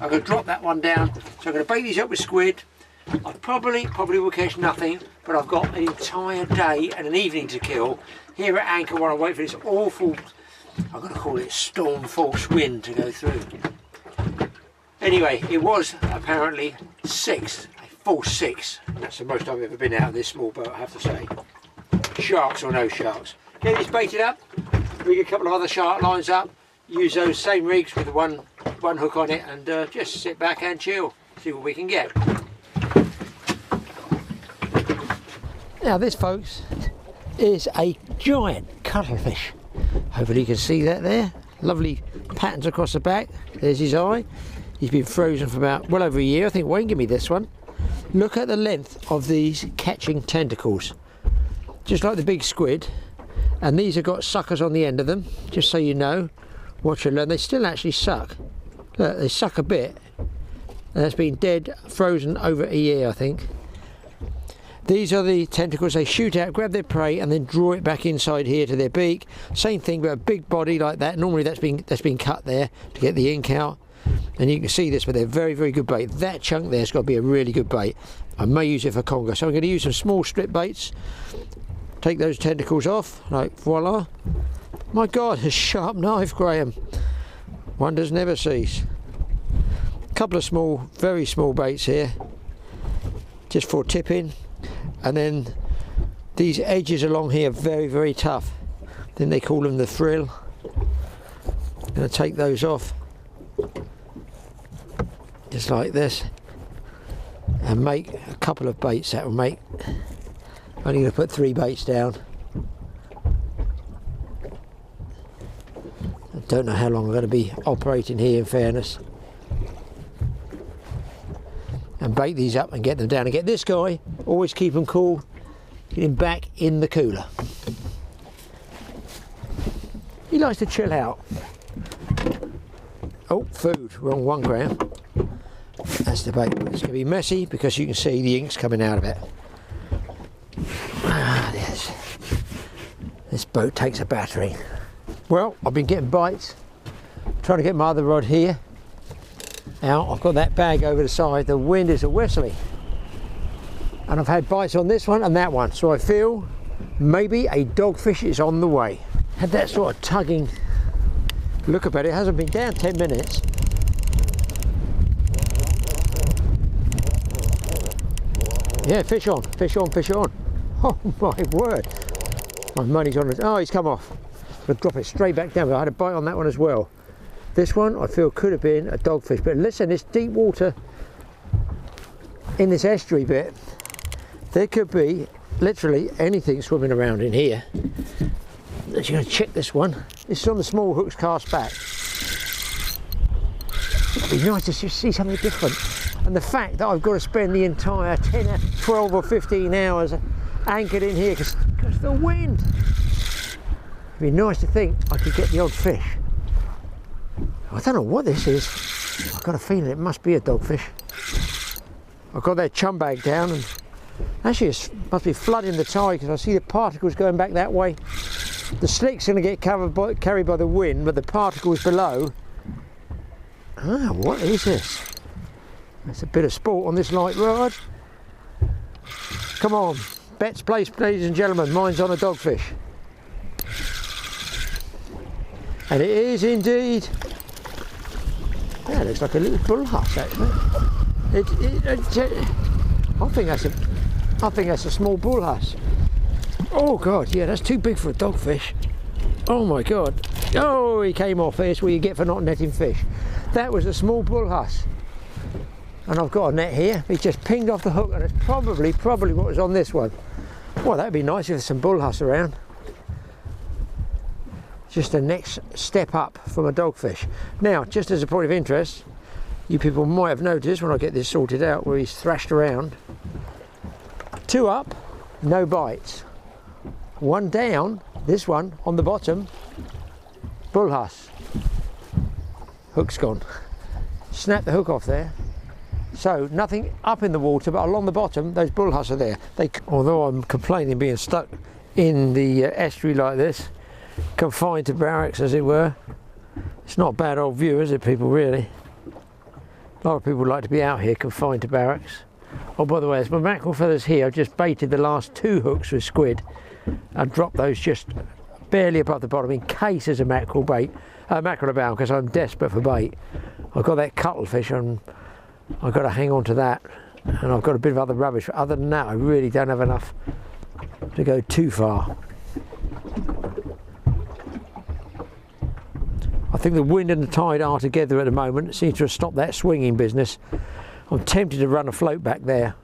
I'm going to drop that one down. So I'm going to bait these up with squid. I probably will catch nothing, but I've got an entire day and an evening to kill here at anchor while I wait for this awful, I'm going to call it storm force wind to go through. Anyway, it was apparently 6, a full 6. That's the most I've ever been out of this small boat, I have to say. Sharks or no sharks. Get this baited up, rig a couple of other shark lines up. Use those same rigs with the one one hook on it, and just sit back and chill, see what we can get. Now this, folks, is a giant cuttlefish. Hopefully you can see that there. Lovely patterns across the back. There's his eye. He's been frozen for about well over a year. I think Wayne gave me this one. Look at the length of these catching tentacles, just like the big squid. And these have got suckers on the end of them, just so you know. Watch and learn. They still actually suck. Look, they suck a bit. And that's been dead, frozen over a year, I think. These are the tentacles. They shoot out, grab their prey, and then draw it back inside here to their beak. Same thing, but a big body like that. Normally that's been cut there to get the ink out. And you can see this, but they're very, very good bait. That chunk there's got to be a really good bait. I may use it for conger. So I'm going to use some small strip baits. Take those tentacles off, like voila. My God, a sharp knife, Graham. Wonders never cease. A couple of small, very small baits here, just for tipping. And then these edges along here, very, very tough. Then they call them the frill. I'm going to take those off, just like this, and make a couple of baits. That will make. I'm only going to put 3 baits down. I don't know how long I'm going to be operating here, in fairness. And bait these up and get them down. And get this guy, always keep him cool, get him back in the cooler. He likes to chill out. Oh, food, wrong one, Graham. That's the bait. It's going to be messy because you can see the ink's coming out of it. Ah, yes. This boat takes a battering. Well, I've been getting bites, trying to get my other rod here out. I've got that bag over the side. The wind is a whistling, and I've had bites on this one and that one, so I feel maybe a dogfish is on the way. Had that sort of tugging look about it. It hasn't been down 10 minutes. Yeah, fish on, fish on, fish on. Oh my word. My money's on it. Oh, he's come off. I'll drop it straight back down. But I had a bite on that one as well. This one I feel could have been a dogfish. But listen, it's deep water in this estuary bit. There could be literally anything swimming around in here. I'm just going to check this one. This is on the small hooks cast back. It'd be nice to just see something different. And the fact that I've got to spend the entire 10, 12 or 15 hours anchored in here because of the wind. It'd be nice to think I could get the odd fish. I don't know what this is. I've got a feeling it must be a dogfish. I've got that chum bag down, and actually it must be flooding the tide because I see the particles going back that way. The slick's going to get carried by the wind, but the particles below. Ah, what is this? That's a bit of sport on this light rod. Come on, bets placed, ladies and gentlemen. Mine's on a dogfish. And it is indeed. Yeah, it looks like a little bullhuss actually. I think that's a small bullhuss. Oh God, yeah, that's too big for a dogfish. Oh my God. Oh, he came off. That's what you get for not netting fish. That was a small bullhuss. And I've got a net here. He just pinged off the hook, and it's probably what was on this one. Well, that'd be nice if there's some bullhuss around. Just the next step up from a dogfish. Now, just as a point of interest, you people might have noticed when I get this sorted out where he's thrashed around. 2 up, no bites. 1 down, this one on the bottom, bullhuss. Hook's gone. Snap the hook off there. So nothing up in the water, but along the bottom, those bullhuss are there. Although I'm complaining being stuck in the estuary like this, confined to barracks as it were, it's not a bad old view, is it, people, really? A lot of people like to be out here confined to barracks. Oh, by the way, as my mackerel feathers here, I've just baited the last 2 hooks with squid and dropped those just barely above the bottom in case there's a mackerel about, because I'm desperate for bait. I've got that cuttlefish and I've got to hang on to that, and I've got a bit of other rubbish, but other than that I really don't have enough to go too far. I think the wind and the tide are together at the moment. It seems to have stopped that swinging business. I'm tempted to run a float back there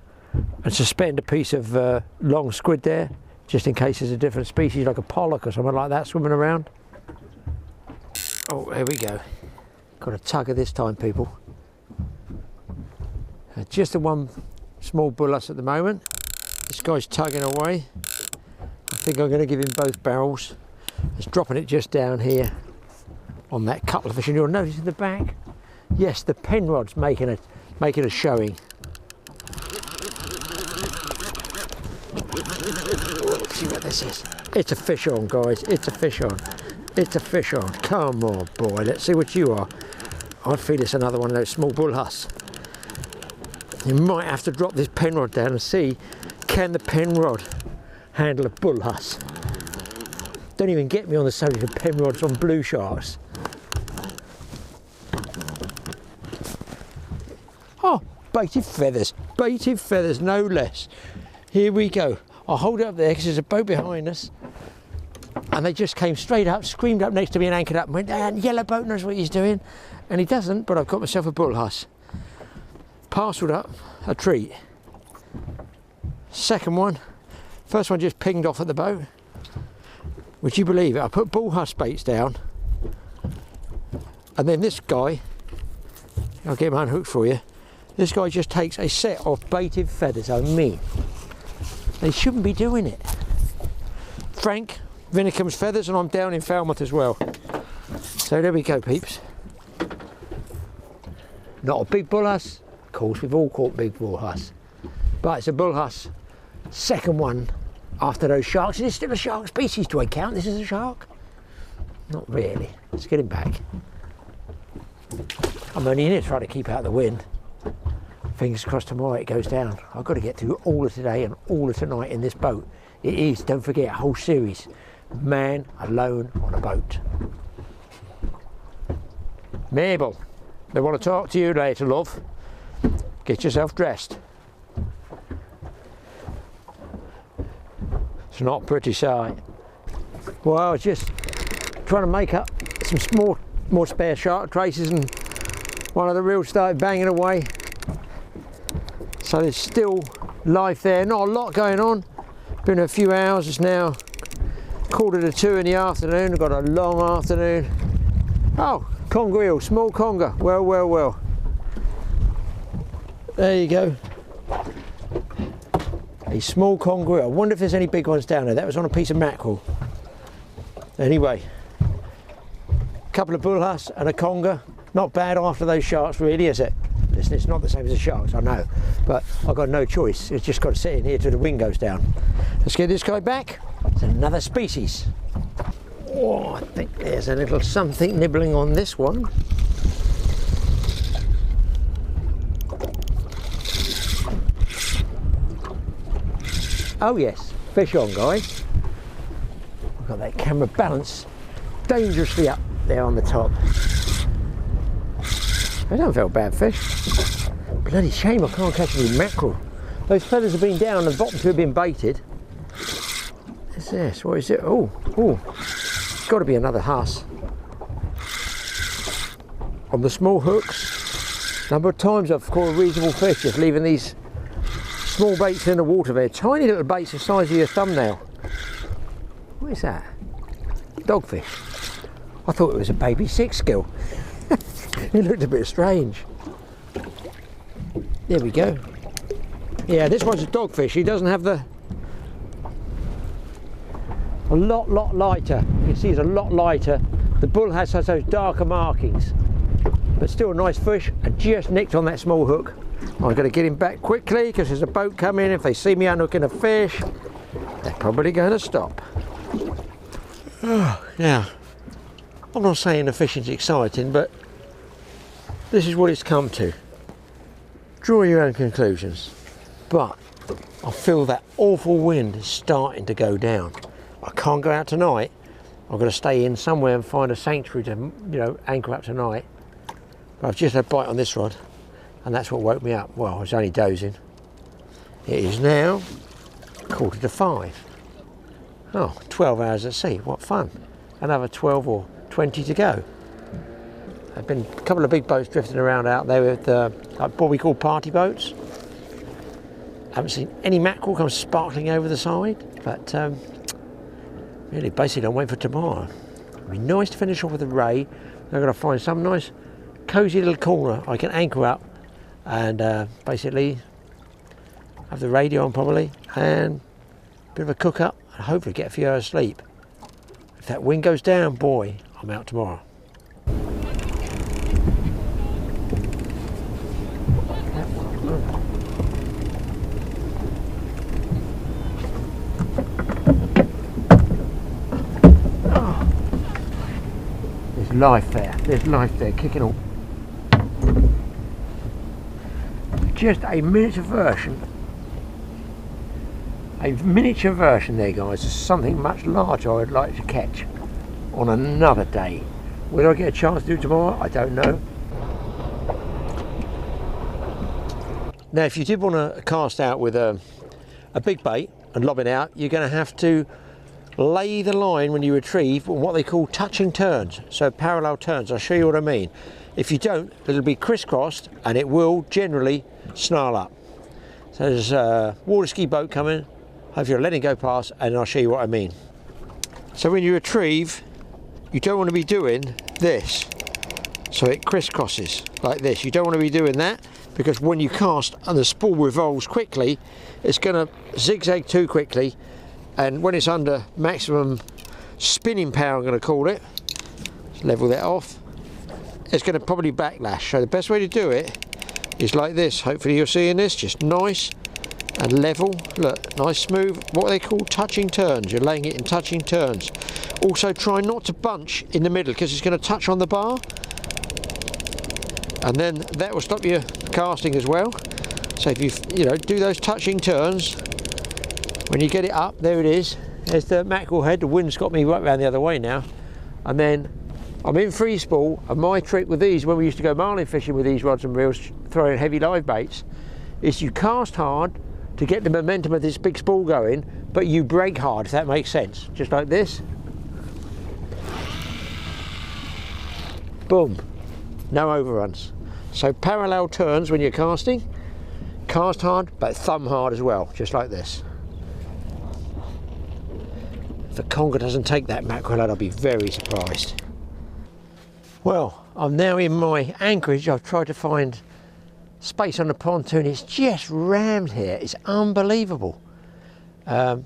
and suspend a piece of long squid there, just in case there's a different species like a pollock or something like that swimming around. Oh, here we go. Got a tugger this time, people. Just the one small bullace at the moment. This guy's tugging away. I think I'm going to give him both barrels. It's dropping it just down here on that couple of fish, and you'll notice in the back, yes, the pen rod's making a showing. Let's see what this is. It's a fish on, guys. It's a fish on. It's a fish on. Come on, boy. Let's see what you are. I feel it's another one of those small bull huss. You might have to drop this pen rod down and see, can the pen rod handle a bull huss? Don't even get me on the subject of pen rods on blue sharks. Oh, baited feathers, no less. Here we go. I'll hold it up there because there's a boat behind us. And they just came straight up, screamed up next to me and anchored up and went, yellow boat knows what he's doing. And he doesn't, but I've got myself a bull huss. Parcelled up, a treat. Second one, first one just pinged off at the boat. Would you believe it? I put bull huss baits down, and then this guy, I'll get him unhooked for you, this guy just takes a set of baited feathers. I mean, they shouldn't be doing it. Frank Vinicum's feathers, and I'm down in Falmouth as well. So there we go, peeps. Not a big bull huss. Of course, we've all caught big bull huss, but it's a bull huss. Second one after those sharks. Is this still a shark species? Do I count this as a shark? Not really. Let's get him back. I'm only in here trying to keep out the wind. Fingers crossed tomorrow it goes down. I've got to get through all of today and all of tonight in this boat. It is, don't forget, a whole series. Man alone on a boat. Mabel, they want to talk to you later, love. Get yourself dressed. It's not a pretty sight. Well, I was just trying to make up some more spare shark traces, and one of the reels started banging away. So there's still life there, not a lot going on. Been a few hours, it's now 1:45 in the afternoon. I've got a long afternoon. Oh, conger eel, small conger. Well, well, well. There you go. A small conger eel. I wonder if there's any big ones down there. That was on a piece of mackerel. Anyway, a couple of bull huss and a conger. Not bad after those sharks, really, is it? Listen, it's not the same as the sharks, I know, but I've got no choice. It's just got to sit in here till the wind goes down. Let's get this guy back. It's another species. Oh, I think there's a little something nibbling on this one. Oh yes, fish on, guys. I've got that camera balanced dangerously up there on the top. They don't feel bad fish. Bloody shame I can't catch any mackerel. Those feathers have been down, the bottom two have been baited. What's this? What is it? Oh, it's got to be another huss. On the small hooks. Number of times I've caught a reasonable fish just leaving these small baits in the water there. Tiny little baits the size of your thumbnail. What is that? Dogfish. I thought it was a baby six gill. It looked a bit strange. There we go. Yeah, this one's a dogfish. He doesn't have a lot lighter. You can see it's a lot lighter. The bull has those darker markings, but still a nice fish. I just nicked on that small hook. I'm going to get him back quickly because there's a boat coming. If they see me unhooking a fish, they're probably going to stop. Now, I'm not saying the fishing's exciting, but this is what it's come to. Draw your own conclusions. But I feel that awful wind is starting to go down. I can't go out tonight. I've got to stay in somewhere and find a sanctuary to, anchor up tonight. But I've just had a bite on this rod, and that's what woke me up. Well, I was only dozing. It is now 4:45. Oh, 12 hours at sea. What fun. Another 12 or 20 to go. There've been a couple of big boats drifting around out there with like what we call party boats. Haven't seen any mackerel come sparkling over the side, but really basically I'm waiting for tomorrow. It'd be nice to finish off with a ray. I'm going to find some nice cosy little corner I can anchor up and basically have the radio on probably and a bit of a cook up and hopefully get a few hours sleep. If that wind goes down, boy, I'm out tomorrow. There's life there, kicking on. Just a miniature version there, guys, of something much larger I would like to catch on another day. Whether I get a chance to do it tomorrow, I don't know. Now, if you did want to cast out with a big bait and lob it out, you're going to have to lay the line when you retrieve on what they call touching turns, so parallel turns. I'll show you what I mean. If you don't, it'll be crisscrossed and it will generally snarl up. So there's a water ski boat coming, hopefully I'll let it go past and I'll show you what I mean. So when you retrieve, you don't want to be doing this, so it crisscrosses like this. You don't want to be doing that, because when you cast and the spool revolves quickly, it's going to zigzag too quickly, and when it's under maximum spinning power, I'm going to call it, level that off, it's going to probably backlash. So the best way to do it is like this. Hopefully you're seeing this, just nice and level. Look, nice smooth, what they call touching turns. You're laying it in touching turns. Also try not to bunch in the middle, because it's going to touch on the bar, and then that will stop you casting as well. So if you do those touching turns, when you get it up, there it is. There's the mackerel head. The wind's got me right round the other way now. And then I'm in free spool, and my trick with these, when we used to go marlin fishing with these rods and reels, throwing heavy live baits, is you cast hard to get the momentum of this big spool going, but you brake hard, if that makes sense. Just like this. Boom. No overruns. So parallel turns when you're casting, cast hard, but thumb hard as well, just like this. If the conger doesn't take that mackerel out, I'll be very surprised. Well, I'm now in my anchorage. I've tried to find space on the pontoon. It's just rammed here. It's unbelievable. I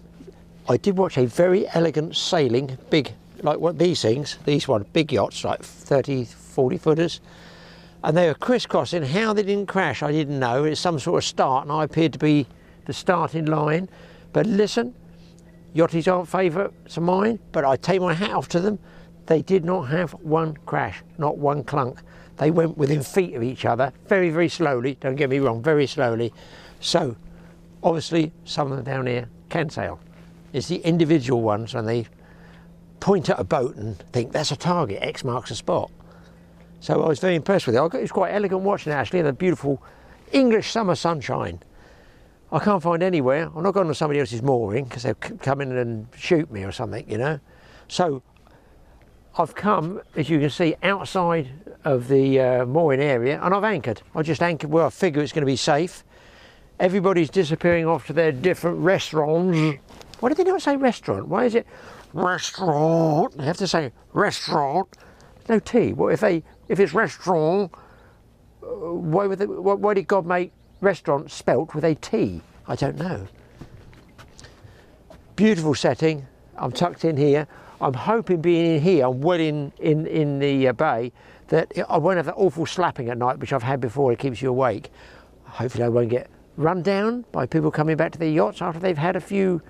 did watch a very elegant sailing, big, like what these things, these ones, big yachts, like 30, 40 footers. And they were crisscrossing. How they didn't crash, I didn't know. It's some sort of start, and I appeared to be the starting line. But listen, yachties aren't favourites of mine, but I take my hat off to them. They did not have one crash, not one clunk. They went within feet of each other, very, very slowly, don't get me wrong, very slowly. So, obviously, some of them down here can sail. It's the individual ones when they point at a boat and think, that's a target, X marks a spot. So I was very impressed with it. It was quite elegant watching it, actually, in the beautiful English summer sunshine. I can't find anywhere. I'm not going to somebody else's mooring, because they'll come in and shoot me or something, you know. So I've come, as you can see, outside of the mooring area, and I've anchored. I just anchored where I figure it's going to be safe. Everybody's disappearing off to their different restaurants. Why do they not say restaurant? Why is it restaurant? They have to say restaurant. No T. What if it's restaurant? Why did God make restaurant spelt with a T? I don't know. Beautiful setting. I'm tucked in here. I'm hoping being in here, I'm well in the bay, that I won't have that awful slapping at night, which I've had before. It keeps you awake. Hopefully I won't get run down by people coming back to their yachts after they've had a few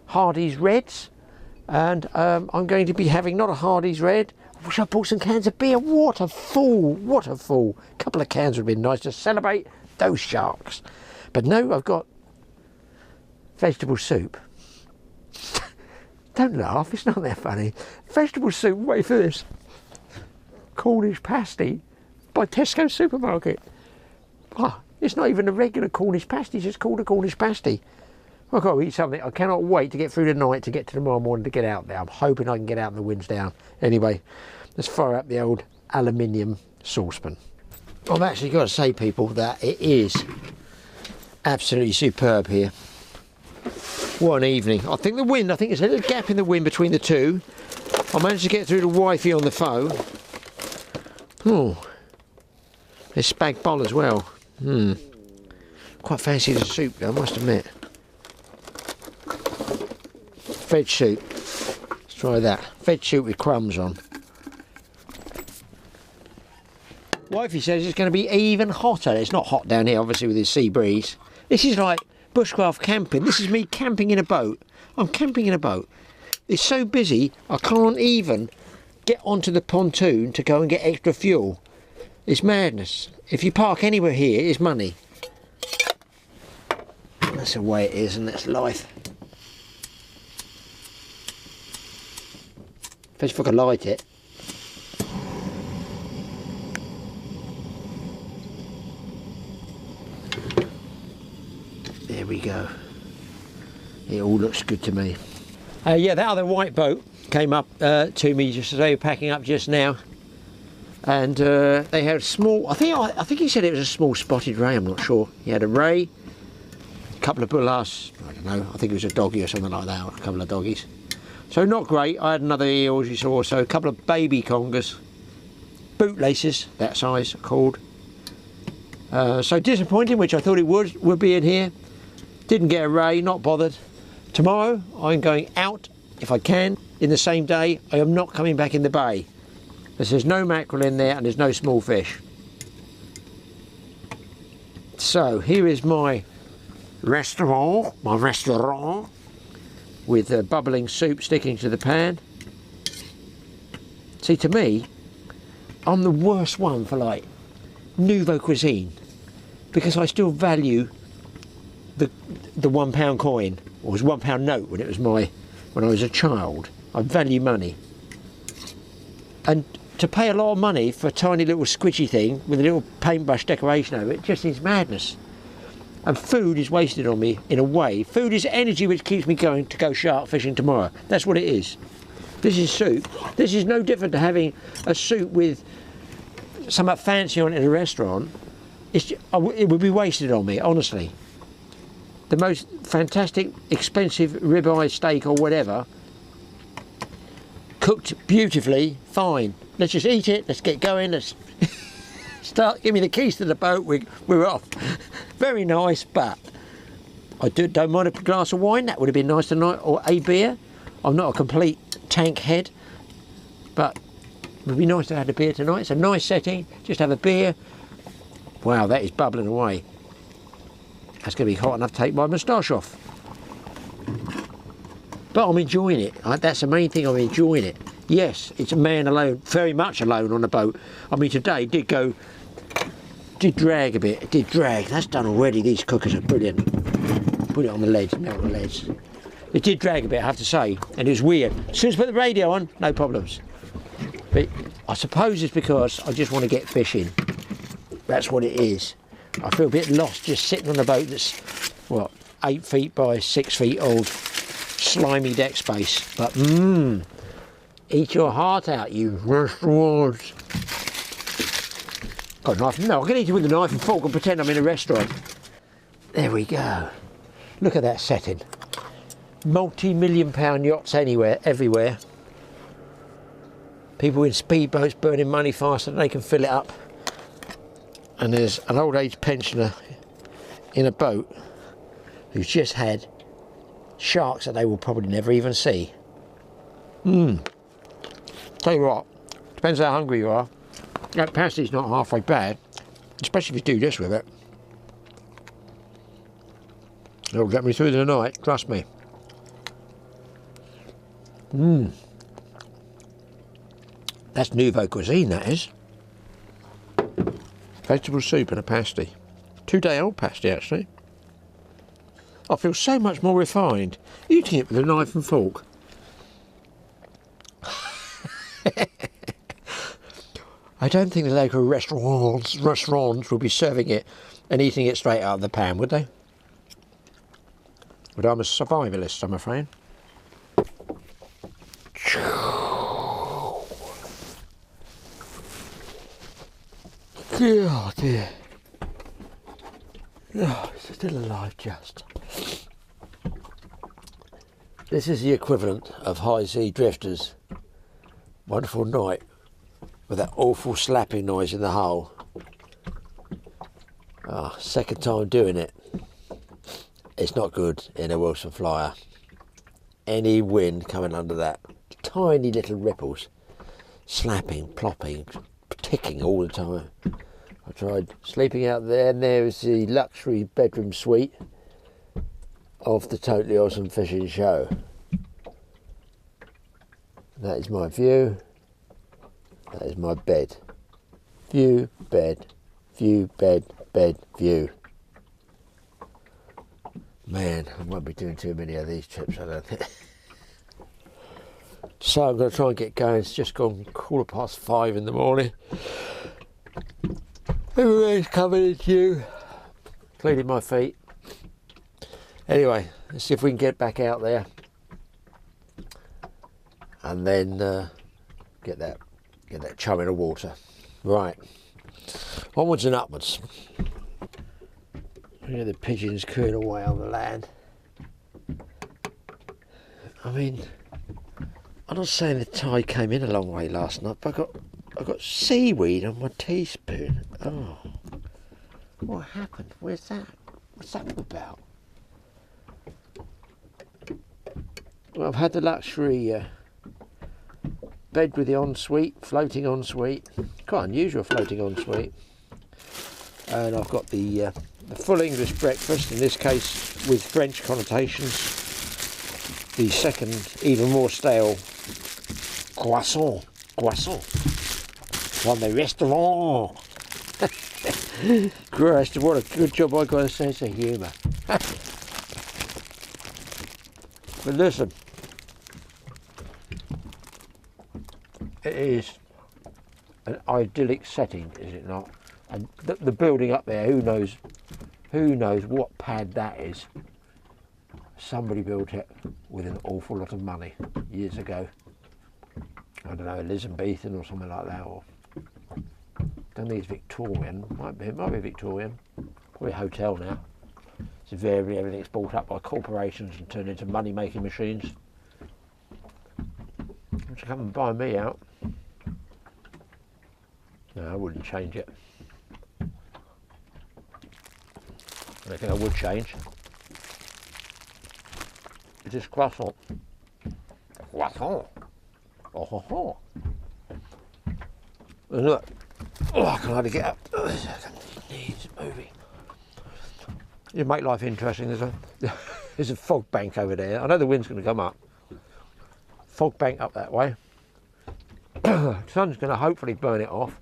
Hardy's Reds. And I'm going to be having not a Hardy's Red. I wish I bought some cans of beer. What a fool, what a fool. A couple of cans would have been nice to celebrate those sharks. But no, I've got vegetable soup. Don't laugh, it's not that funny. Vegetable soup, wait for this. Cornish pasty by Tesco supermarket. Oh, it's not even a regular Cornish pasty, it's just called a Cornish pasty. I've got to eat something. I cannot wait to get through the night to get to tomorrow morning to get out there. I'm hoping I can get out and the wind's down. Anyway, let's fire up the old aluminium saucepan. I've actually got to say, people, that it is absolutely superb here. What an evening. I think the wind, I think there's a little gap in the wind between the two. I managed to get through the Wi-Fi on the phone. Oh, there's spag bol as well. Quite fancy the soup though, I must admit. Veg soup. Let's try that. Veg soup with crumbs on. Wifey says it's going to be even hotter. It's not hot down here, obviously, with this sea breeze. This is like bushcraft camping. This is me camping in a boat. I'm camping in a boat. It's so busy, I can't even get onto the pontoon to go and get extra fuel. It's madness. If you park anywhere here, it's money. That's the way it is, and that's life. If I could light it. There we go. It all looks good to me. Yeah, that other white boat came up to me just as they were packing up just now, and they had a small. I think he said it was a small spotted ray. I'm not sure. He had a ray, a couple of bullas. I don't know. I think it was a doggy or something like that, or a couple of doggies. So not great. I had another eel, as you saw. So a couple of baby congers, bootlaces, that size, called. So disappointing, which I thought it would be in here. Didn't get a ray. Not bothered. Tomorrow I'm going out, if I can, in the same day. I am not coming back in the bay, because there's no mackerel in there and there's no small fish. So here is my restaurant, with bubbling soup sticking to the pan. See, to me, I'm the worst one for like nouveau cuisine, because I still value the £1 coin. Or it was £1 note when I was a child. I value money, and to pay a lot of money for a tiny little squidgy thing with a little paintbrush decoration over it just is madness. And food is wasted on me in a way. Food is energy which keeps me going to go shark fishing tomorrow. That's what it is. This is soup. This is no different to having a soup with something fancy on it in a restaurant. It would be wasted on me, honestly. The most fantastic, expensive ribeye steak or whatever, cooked beautifully, fine. Let's just eat it, let's get going, let's start, give me the keys to the boat, we're off. Very nice, but I don't mind a glass of wine, that would have been nice tonight, or a beer. I'm not a complete tank head, but it would be nice to have a beer tonight. It's a nice setting, just have a beer. Wow, that is bubbling away. That's going to be hot enough to take my moustache off. But I'm enjoying it. That's the main thing, I'm enjoying it. Yes, it's a man alone, very much alone on the boat. I mean, today did drag a bit. It did drag. That's done already. These cookers are brilliant. Put it on the leads, melt the leads. It did drag a bit, I have to say, and it was weird. As soon as I put the radio on, no problems. But I suppose it's because I just want to get fishing. That's what it is. I feel a bit lost just sitting on a boat that's, what, 8 feet by 6 feet old, slimy deck space. But eat your heart out, you restaurants. Got a knife? No, I can eat it with a knife and fork and pretend I'm in a restaurant. There we go. Look at that setting. Multi-million-pound yachts everywhere. People in speedboats burning money faster than they can fill it up. And there's an old age pensioner in a boat who's just had sharks that they will probably never even see. Tell you what, depends how hungry you are. That pasty's not halfway bad, especially if you do this with it. It'll get me through the night, trust me. That's nouveau cuisine, that is. Vegetable soup and a pasty. 2-day-old pasty, actually. I feel so much more refined eating it with a knife and fork. I don't think the local restaurants will be serving it and eating it straight out of the pan, would they? But I'm a survivalist, I'm afraid. Oh dear. Oh, it's still alive just. This is the equivalent of high sea drifters. Wonderful night with that awful slapping noise in the hull. Ah, second time doing it. It's not good in a Wilson flyer. Any wind coming under that, tiny little ripples, slapping, plopping, ticking all the time. I tried sleeping out there, and there is the luxury bedroom suite of the Totally Awesome Fishing Show. That is my view. That is my bed. View, bed, view, bed, bed, view. Man, I won't be doing too many of these trips, I don't think. So I'm going to try and get going. It's just gone 5:15 in the morning. Everybody's coming into you, including my feet. Anyway, let's see if we can get back out there and then get that chum in the water. Right, onwards and upwards. Look at the pigeons cooing away on the land. I mean, I'm not saying the tide came in a long way last night, but I got seaweed on my teaspoon. Oh, what happened? Where's that? What's that all about? Well, I've had the luxury bed with the ensuite, floating ensuite. Quite unusual floating ensuite. And I've got the full English breakfast, in this case with French connotations. The second, even more stale croissant from the restaurant. Christ, what a good job I got a sense of humour. But listen, it is an idyllic setting, is it not? And the building up there, who knows what pad that is. Somebody built it with an awful lot of money years ago. I don't know, Elizabethan or something like that, or don't think it's Victorian. It might be Victorian. Probably a hotel now. It's invariably everything's bought up by corporations and turned into money-making machines. Would you come and buy me out? No, I wouldn't change it. The only thing I would change is this croissant. Croissant. Oh, ho, ho. And look, oh, I can hardly get up. Knees moving. You make life interesting. There's a fog bank over there. I know the wind's going to come up. Fog bank up that way. The sun's going to hopefully burn it off.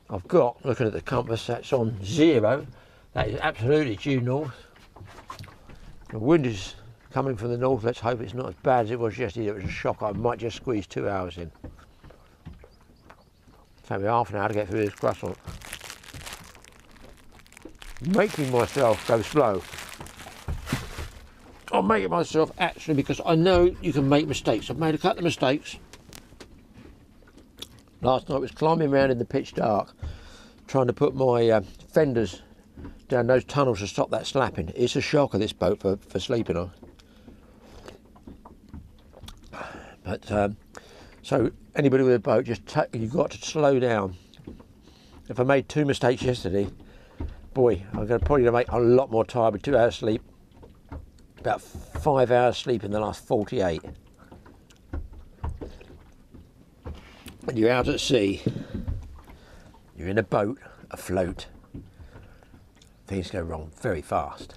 I've got, looking at the compass, that's on 0. That is absolutely due north. The wind is coming from the north. Let's hope it's not as bad as it was yesterday. It was a shock. I might just squeeze 2 hours in. Take me half an hour to get through this croissant. Making myself go slow. I'm making myself actually because I know you can make mistakes. I've made a couple of mistakes. Last night I was climbing around in the pitch dark, trying to put my fenders down those tunnels to stop that slapping. It's a shocker, this boat, for sleeping on. But so anybody with a boat, you've got to slow down. If I made 2 mistakes yesterday, boy, I'm probably going to make a lot more time with 2 hours sleep. About 5 hours sleep in the last 48. When you're out at sea, you're in a boat, afloat, things go wrong very fast.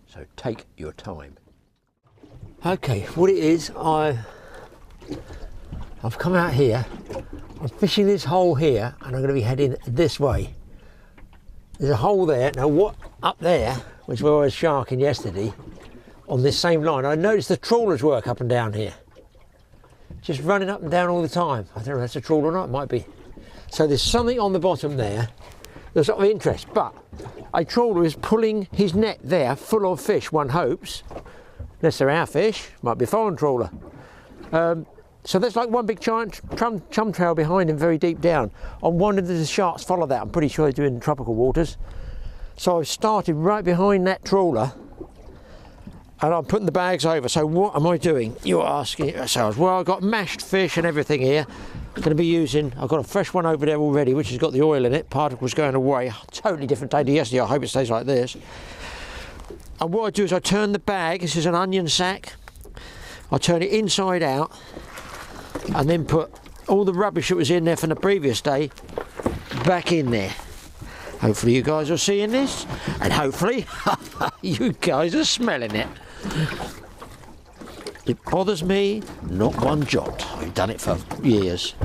So take your time. Okay, what it is, I've come out here, I'm fishing this hole here, and I'm going to be heading this way. There's a hole there. Now what up there, which where I was sharking yesterday, on this same line, I noticed the trawlers work up and down here. Just running up and down all the time. I don't know if that's a trawl or not, it might be. So there's something on the bottom there that's of interest, but a trawler is pulling his net there full of fish, one hopes. Unless they're our fish, might be a foreign trawler. So there's like one big giant chum trail behind him, very deep down. I'm wondering if the sharks follow that. I'm pretty sure they do in tropical waters. So I've started right behind that trawler, and I'm putting the bags over. So what am I doing? You're asking yourselves. Well, I've got mashed fish and everything here. I'm going to be using, I've got a fresh one over there already, which has got the oil in it. Particles going away. Totally different day to yesterday. I hope it stays like this. And what I do is I turn the bag, this is an onion sack, I turn it inside out and then put all the rubbish that was in there from the previous day back in there. Hopefully you guys are seeing this, and hopefully you guys are smelling it. It bothers me not one jot. I've done it for years.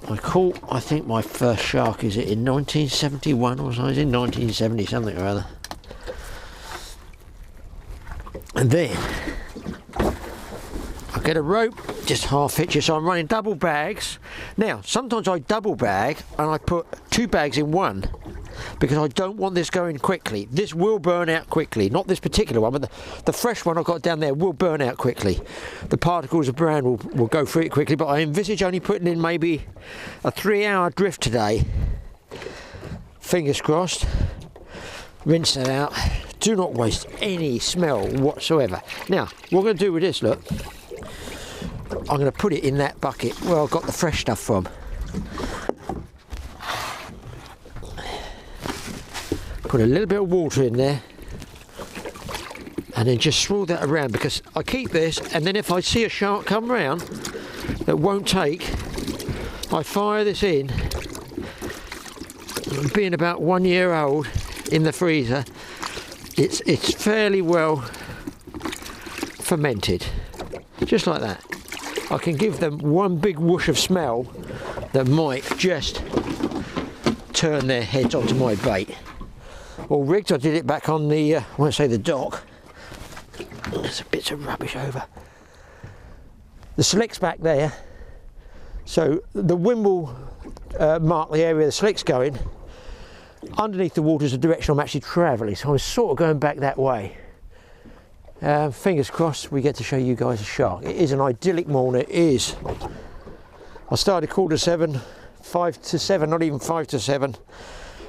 I caught, I think my first shark, is it in 1971 or something? It was in 1970 something or other. And then I get a rope, just half hitch, so I'm running double bags. Now, sometimes I double bag and I put 2 bags in one because I don't want this going quickly. This will burn out quickly, not this particular one, but the fresh one I've got down there will burn out quickly. The particles of brine will go through it quickly, but I envisage only putting in maybe a 3-hour drift today. Fingers crossed. Rinse that out. Do not waste any smell whatsoever. Now, what I'm going to do with this, look, I'm going to put it in that bucket where I got the fresh stuff from. Put a little bit of water in there and then just swirl that around, because I keep this, and then if I see a shark come round that won't take, I fire this in. Being about 1 year old in the freezer, it's fairly well fermented, just like that. I can give them one big whoosh of smell that might just turn their heads onto my bait. All rigged. I did it back on the, I won't say the dock. There's bits of rubbish over. The slick's back there, so the wind will mark the area the slick's going. Underneath the water is the direction I'm actually travelling, so I'm sort of going back that way. Fingers crossed we get to show you guys a shark. It is an idyllic morning, it is. I started 7:15, 5 to 7, not even 5 to 7.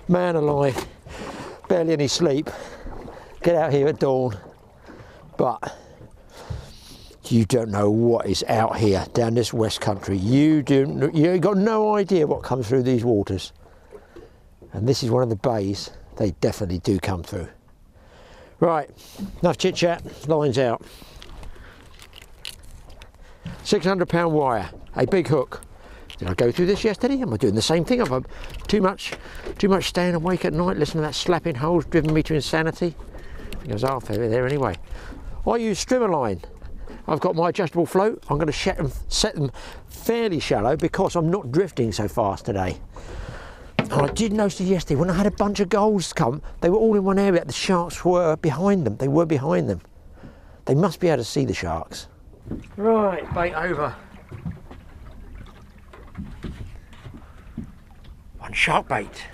Man alive, barely any sleep. Get out here at dawn. But you don't know what is out here down this West Country. You've got no idea what comes through these waters. And this is one of the bays they definitely do come through. Right, enough chit chat, lines out. 600-pound wire, a big hook. Did I go through this yesterday? Am I doing the same thing? I've too much staying awake at night, listening to that slapping hole's driven me to insanity. I think I was half over there anyway. I use strimmer line. I've got my adjustable float. I'm going to set them fairly shallow because I'm not drifting so fast today. And I did notice yesterday when I had a bunch of gulls come, they were all in one area. The sharks were behind them. They were behind them. They must be able to see the sharks. Right, bait over. One shark bait.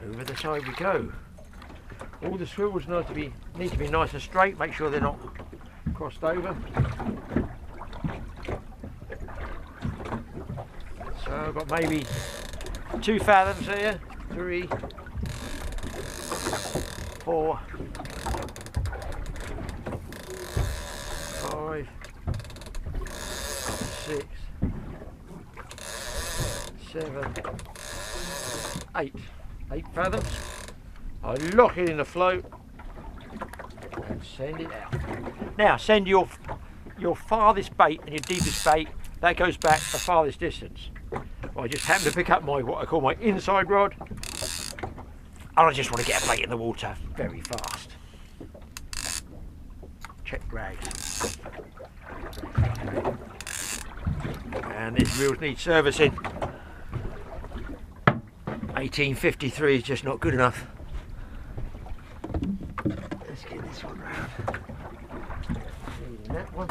Over the side we go. All the swivels need to be nice and straight. Make sure they're not crossed over. So I've got maybe 2 fathoms here, 3, 4, 5, 6, 7, 8. 8 fathoms. I lock it in the float and send it out. Now send your farthest bait and your deepest bait, that goes back the farthest distance. Well, I just happen to pick up what I call my inside rod, and I just want to get a bait in the water very fast. Check drags. And this reel needs servicing. 1853 is just not good enough. Let's get this one round. That one.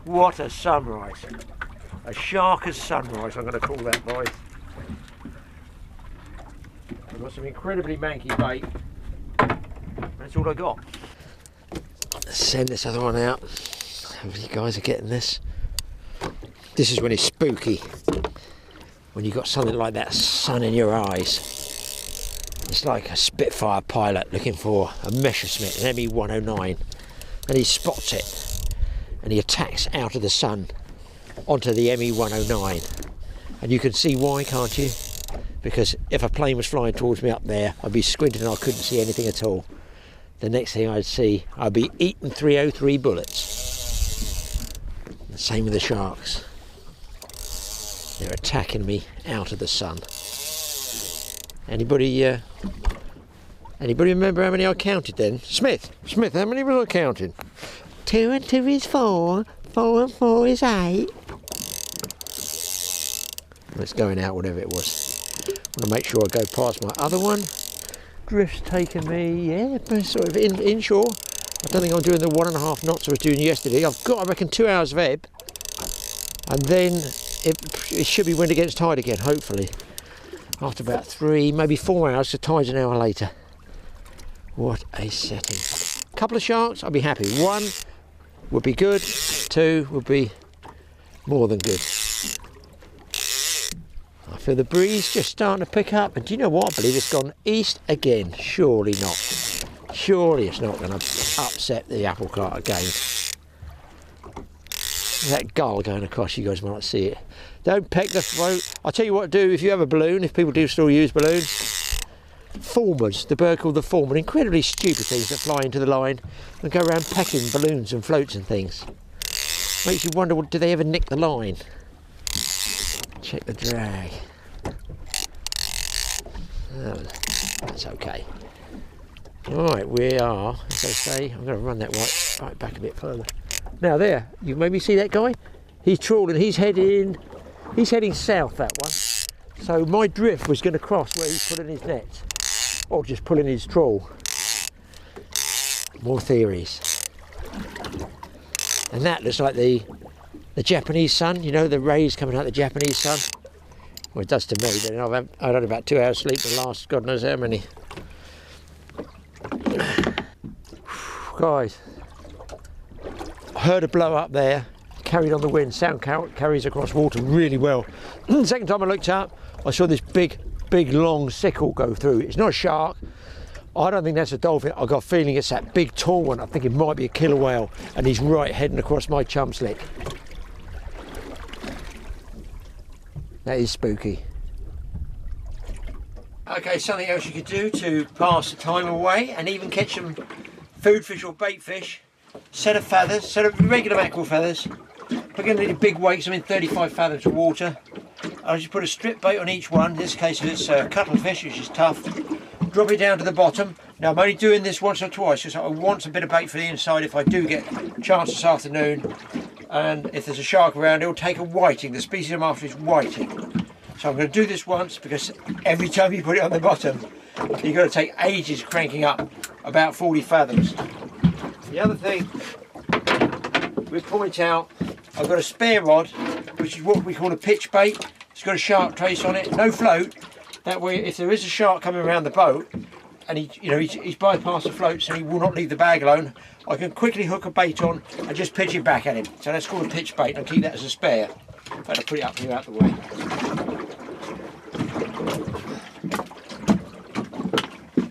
What a sunrise. A sharker's sunrise, I'm going to call that, boys. I've got some incredibly manky bait. That's all I got. Let's send this other one out. Hopefully you guys are getting this. This is when it's spooky. When you've got something like that sun in your eyes. It's like a Spitfire pilot looking for a Messerschmitt, an ME-109. And he spots it. And he attacks out of the sun onto the ME-109. And you can see why, can't you? Because if a plane was flying towards me up there, I'd be squinting and I couldn't see anything at all. The next thing I'd see, I'd be eating 303 bullets. The same with the sharks. They're attacking me out of the sun. Anybody remember how many I counted then? Smith, how many was I counting? 2 and 2 is 4. 4 and 4 is 8. It's going out, whatever it was. I want to make sure I go past my other one. Drift's taking me, yeah, sort of inshore. I don't think I'm doing the 1.5 knots I was doing yesterday. I've got, I reckon, 2 hours of ebb. And then it should be wind against tide again, hopefully. After about 3, maybe 4 hours, so tide's an hour later. What a setting. A couple of sharks, I'd be happy. 1 would be good, 2 would be more than good. I feel the breeze just starting to pick up, and do you know what? I believe it's gone east again. Surely not. Surely it's not going to upset the apple cart again. That gull going across, you guys might not see it. Don't peck the throat. I'll tell you what to do if you have a balloon, if people do still use balloons. Fulmars, the bird called the fulmar, incredibly stupid things that fly into the line and go around pecking balloons and floats and things. Makes you wonder, do they ever nick the line? Check the drag. Oh, that's okay. Right, we are, as they say, I'm going to run that right back a bit further. Now there, you maybe see that guy? He's trawling, he's heading south, that one. So my drift was going to cross where he's pulling his net, or just pulling his trawl. More theories. And that looks like the Japanese sun, you know, the rays coming out of the Japanese sun. Well, it does to me, but I've had about 2 hours sleep the last God knows how many. Guys, I heard a blow up there, carried on the wind, sound carries across water really well. The second time I looked up, I saw this big long sickle go through. It's not a shark. I don't think that's a dolphin. I've got a feeling it's that big tall one. I think it might be a killer whale, and he's right heading across my chum slick. That is spooky. Okay, something else you could do to pass the time away and even catch some food fish or bait fish. Set of feathers, set of regular mackerel feathers. We're going to need big weights, I mean 35 fathoms of water. I'll just put a strip bait on each one. In this case it's cuttlefish, which is tough. Drop it down to the bottom. Now I'm only doing this once or twice because I want a bit of bait for the inside if I do get a chance this afternoon. And if there's a shark around, it'll take a whiting. The species I'm after is whiting. So I'm going to do this once because every time you put it on the bottom, you've got to take ages cranking up about 40 fathoms. The other thing we point out, I've got a spare rod, which is what we call a pitch bait. It's got a shark trace on it, no float. That way, if there is a shark coming around the boat, and he's bypassed the floats and he will not leave the bag alone, I can quickly hook a bait on and just pitch it back at him. So that's called a pitch bait, and I'll keep that as a spare. Better put it up here out the way.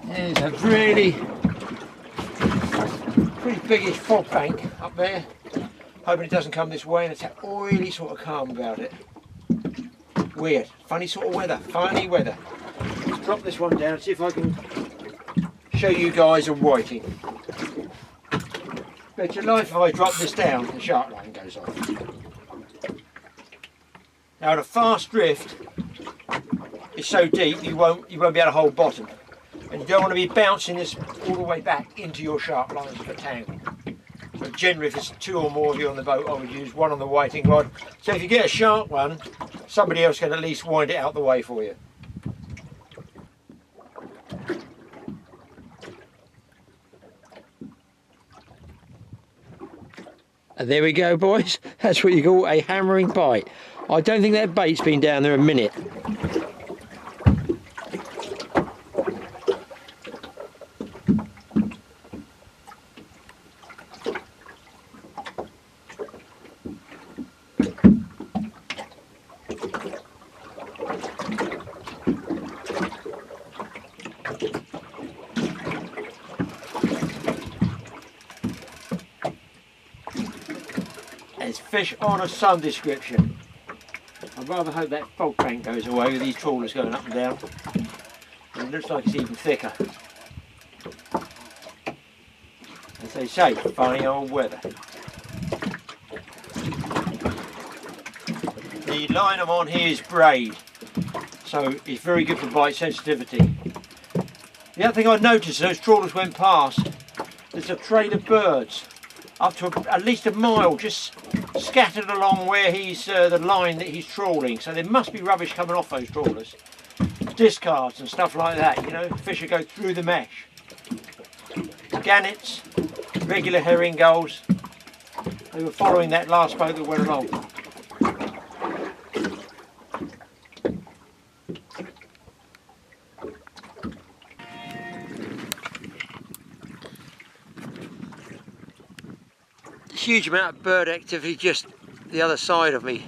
There's a pretty biggish fog bank up there. Hoping it doesn't come this way, and it's that oily sort of calm about it. Weird, funny sort of weather, funny weather. Let's drop this one down, see if I can show you guys a whiting. Bet your life if I drop this down, the shark line goes off. Now at a fast drift, it's so deep you won't be able to hold bottom. And you don't want to be bouncing this all the way back into your shark lines for tangle. So generally if it's 2 or more of you on the boat, I would use one on the whiting rod. So if you get a sharp one, somebody else can at least wind it out the way for you. And there we go, boys. That's what you call a hammering bite. I don't think that bait's been down there a minute. There's fish on of some description. I'd rather hope that fog bank goes away with these trawlers going up and down. And it looks like it's even thicker. As they say, funny old weather. The line I'm on here is braid, so it's very good for bite sensitivity. The other thing I noticed as those trawlers went past, there's a trail of birds up to at least a mile just scattered along where he's the line that he's trawling, so there must be rubbish coming off those trawlers, discards and stuff like that, you know, fish that go through the mesh. Gannets, regular herring gulls, they were following that last boat that went along. Huge amount of bird activity just the other side of me.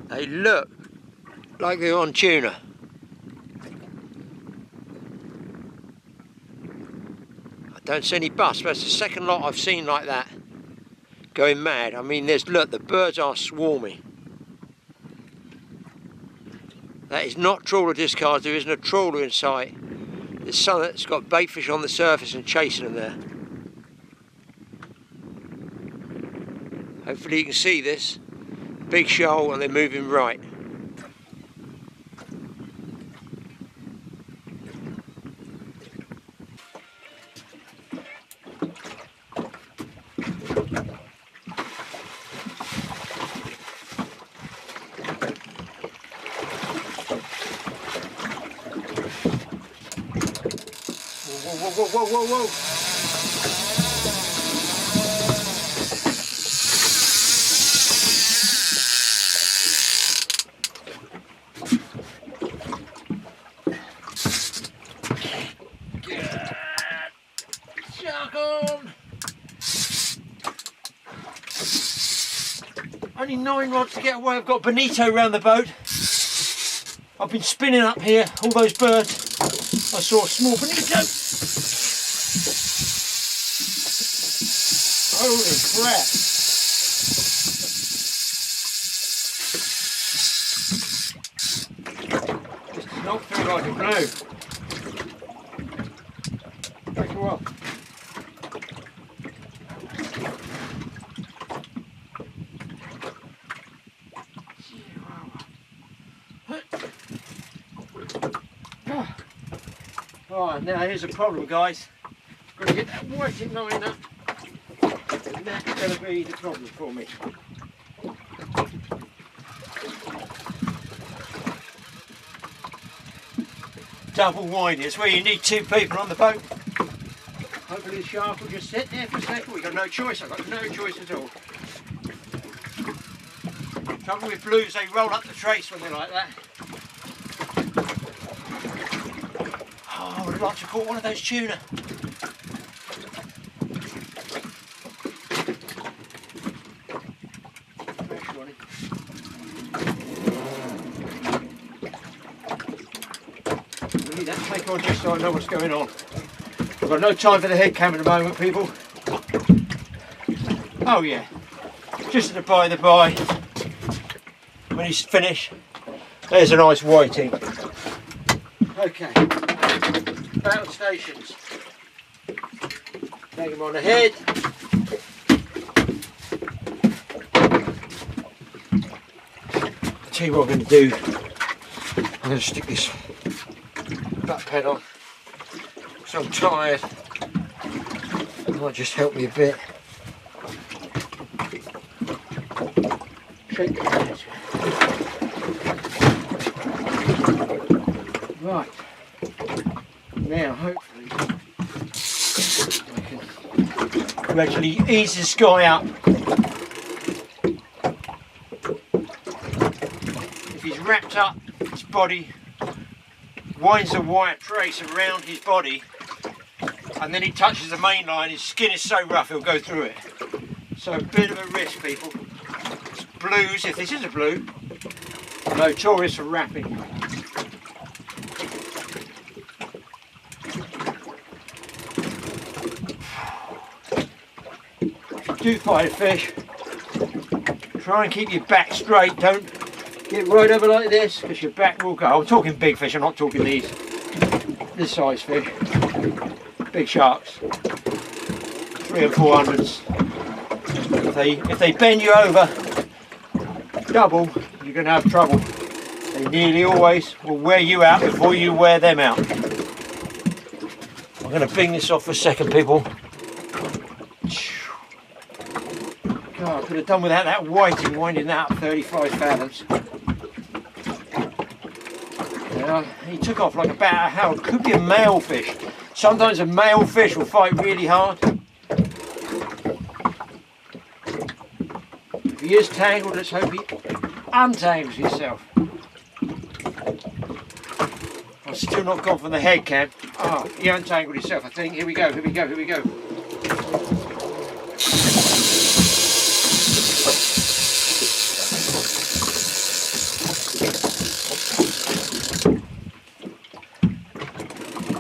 They look like they're on tuna. I don't see any bus, but it's the second lot I've seen like that going mad. I mean, look, the birds are swarming. That is not trawler discards, there isn't a trawler in sight. There's some that's got bait fish on the surface and chasing them there. Hopefully you can see this. Big shoal and they're moving right. Whoa, whoa, whoa, whoa, whoa, whoa. Only 9 rods to get away. I've got bonito around the boat. I've been spinning up here, all those birds. I saw a small bonito. Holy crap. This does not feel like a blue. Take a while. Oh, now here's a problem, guys. Got to get that whiting line up, and that's going to be the problem for me. Double winding, it's where you need 2 people on the boat. Hopefully the shark will just sit there for a second. We've got no choice, I've got no choice at all. Trouble with blues, they roll up the trace when they're like that. Oh, I would have liked to caught one of those tuna. We need that take on just so I know what's going on. I've got no time for the head cam at the moment, people. Oh yeah, just at the by, when he's finished, there's a nice whiting. Okay, battle stations. Take him on the head. I'll tell you what I'm going to do. I'm going to stick this butt pad on. So I'm tired. It might just help me a bit. Shake the head. Right. Now hopefully I can gradually ease this guy up. If he's wrapped up, his body winds a wire trace around his body, and then he touches the main line. His skin is so rough he'll go through it. So a bit of a risk, people. It's blues, if this is a blue, notorious for wrapping. do fight a fish, try and keep your back straight. Don't get right over like this because your back will go. I'm talking big fish, I'm not talking this size fish. Big sharks, 300 and 400s. If they bend you over double, you're going to have trouble. They nearly always will wear you out before you wear them out. I'm going to bing this off for a second, people. God, I could have done without that whiting winding that up 35 fathoms. He took off like about a hound. Could be a male fish. Sometimes a male fish will fight really hard. If he is tangled, let's hope he untangles himself. I've still not gone from the head cam. Oh, he untangled himself, I think. Here we go, here we go, here we go.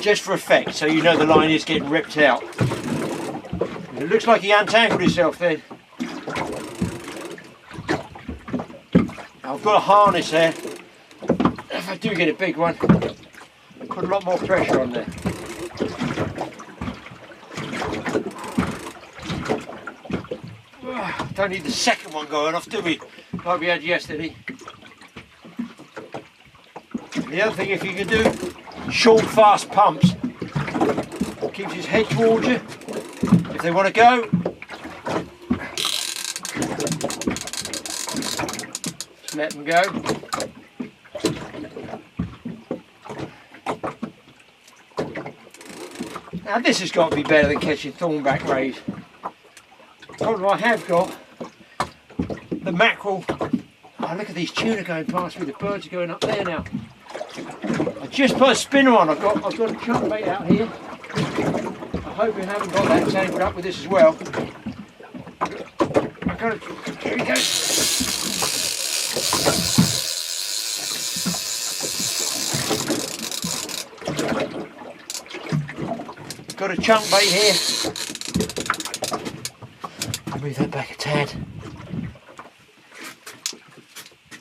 Just for effect, so you know the line is getting ripped out. It looks like he untangled himself then. I've got a harness there. If I do get a big one, put a lot more pressure on there. Don't need the second one going off, do we? Like we had yesterday. The other thing, if you can do short, fast pumps, keeps his head towards you. If they want to go, just let them go. Now this has got to be better than catching thornback rays. The problem I have got, the mackerel. Oh, look at these tuna going past me. The birds are going up there now. I just put a spinner on. I've got a chunk bait out here. I hope we haven't got that tangled up with this as well. I've got to, here we go. Got a chunk bait here. I'll move that back a tad.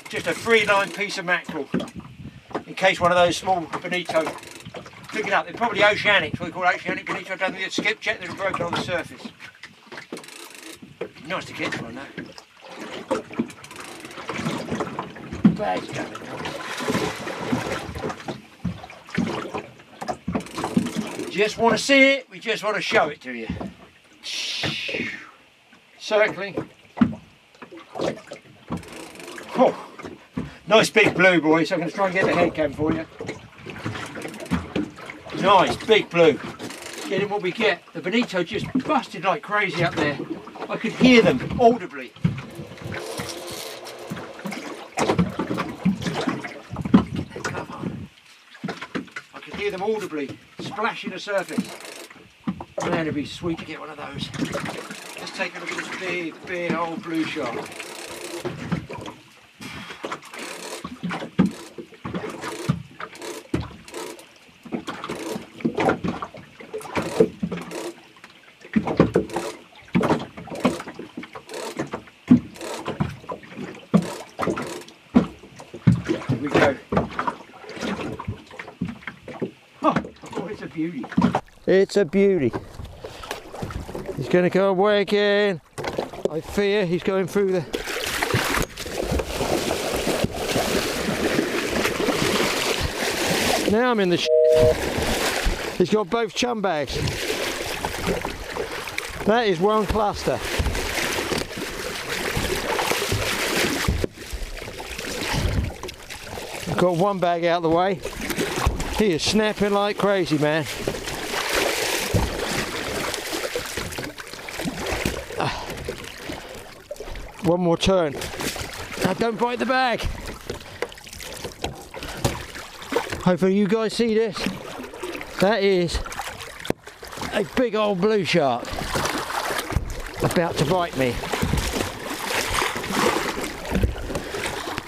Just a 3-line piece of mackerel. In case one of those small bonito pick it up. They're probably oceanic, what we call oceanic bonito. I don't think they'd skip jet, they're broken on the surface. Nice to catch one though. Bag's coming. We just want to see it, we just want to show it to you. Circling. Oh. Nice big blue, boys. I'm going to try and get the head cam for you. Nice big blue. Getting what we get. The bonito just busted like crazy up there. I could hear them audibly. I could hear them audibly splashing the surface. Man, it'd be sweet to get one of those. Let's take a look at this big old blue shark. Beauty. It's a beauty. He's going to go away again. I fear he's going through the... Now I'm in the shit. He's got both chum bags. That is one cluster. I've got one bag out of the way. He is snapping like crazy, man. One more turn. Now don't bite the bag. Hopefully you guys see this. That is a big old blue shark about to bite me.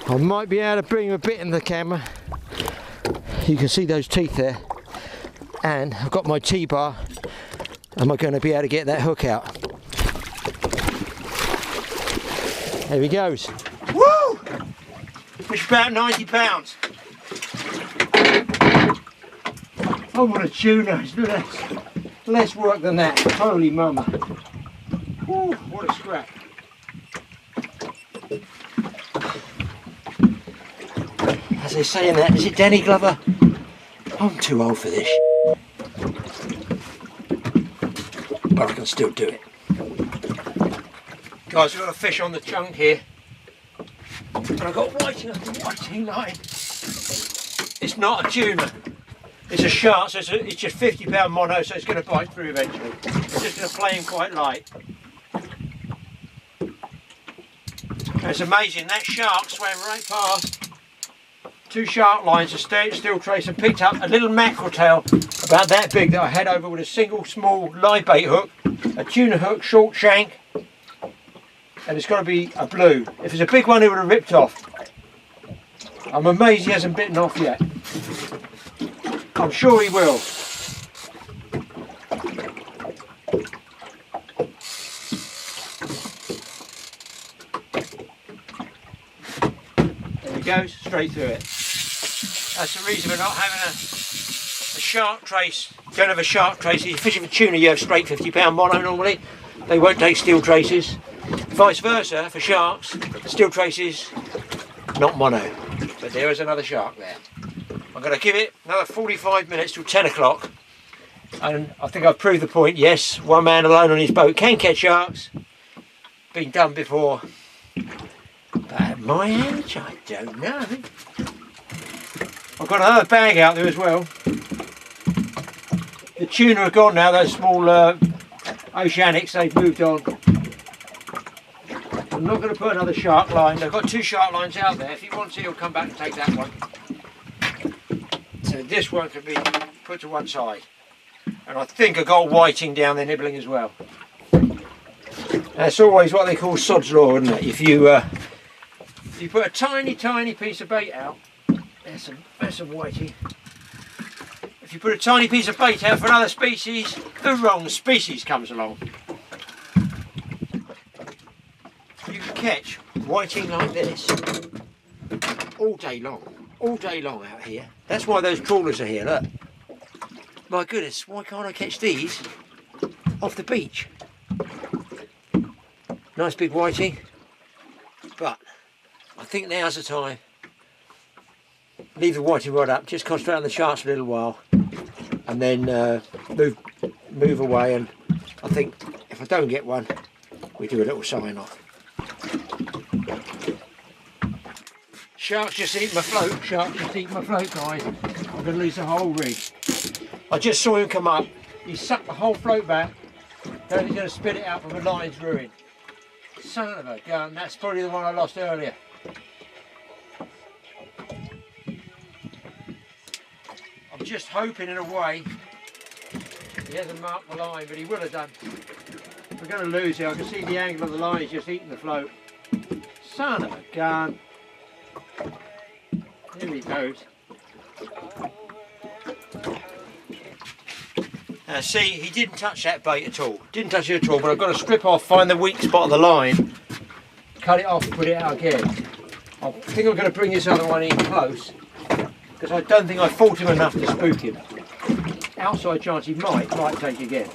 I might be able to bring him a bit in the camera. You can see those teeth there, and I've got my T-bar. Am I going to be able to get that hook out? There he goes. Woo! Fish about 90 pounds. Oh, what a tuna. It's less work than that. Holy mama. Woo, what a scrap. As they say in that, is it Danny Glover? I'm too old for this. But I can still do it. Guys, we've got a fish on the chunk here. And I've got whiting on the whiting line. It's not a tuna. It's a shark, so it's just 50 pound mono, so it's going to bite through eventually. I'm just going to play him quite light. And it's amazing, that shark swam right past 2 shark lines, a steel trace, and picked up a little mackerel tail about that big that I had over with a single small live bait hook, a tuna hook, short shank, and it's got to be a blue. If it's a big one, it would have ripped off. I'm amazed he hasn't bitten off yet. I'm sure he will. There he goes, straight through it. That's the reason we're not having a shark trace. Don't have a shark trace. If you're fishing for tuna, you have straight 50 pound mono normally. They won't take steel traces. Vice versa for sharks, steel traces, not mono. But there is another shark there. I'm going to give it another 45 minutes till 10 o'clock. And I think I've proved the point. Yes, one man alone on his boat can catch sharks. Been done before. But at my age, I don't know. I've got another bag out there as well. The tuna are gone now, those small oceanics, they've moved on. I'm not going to put another shark line. I've got 2 shark lines out there. If he wants it, he'll come back and take that one. So this one can be put to one side. And I think I got whiting down there nibbling as well. That's always what they call sod's law, isn't it? If you put a tiny piece of bait out, there's some whiting. If you put a tiny piece of bait out for another species, the wrong species comes along. You can catch whiting like this all day long out here. That's why those trawlers are here, look. My goodness, why can't I catch these off the beach? Nice big whiting, but I think now's the time. Leave the whiting rod up, just concentrate on the sharks for a little while, and then move away. And I think if I don't get one, we do a little sign off. Sharks just eat my float. Sharks just eat my float, guys. I'm going to lose the whole rig. I just saw him come up. He sucked the whole float back. Then he's going to spit it out, but the line's ruined. Son of a gun. That's probably the one I lost earlier. I'm just hoping in a way he hasn't marked the line, but he will have done. We're going to lose it. I can see the angle of the line is just eating the float. Son of a gun. Here he goes. Now see, he didn't touch that bait at all. Didn't touch it at all, but I've got to strip off, find the weak spot of the line, cut it off, put it out again. I think I'm going to bring this other one in close, because I don't think I fought him enough to spook him. Outside chance he might take again.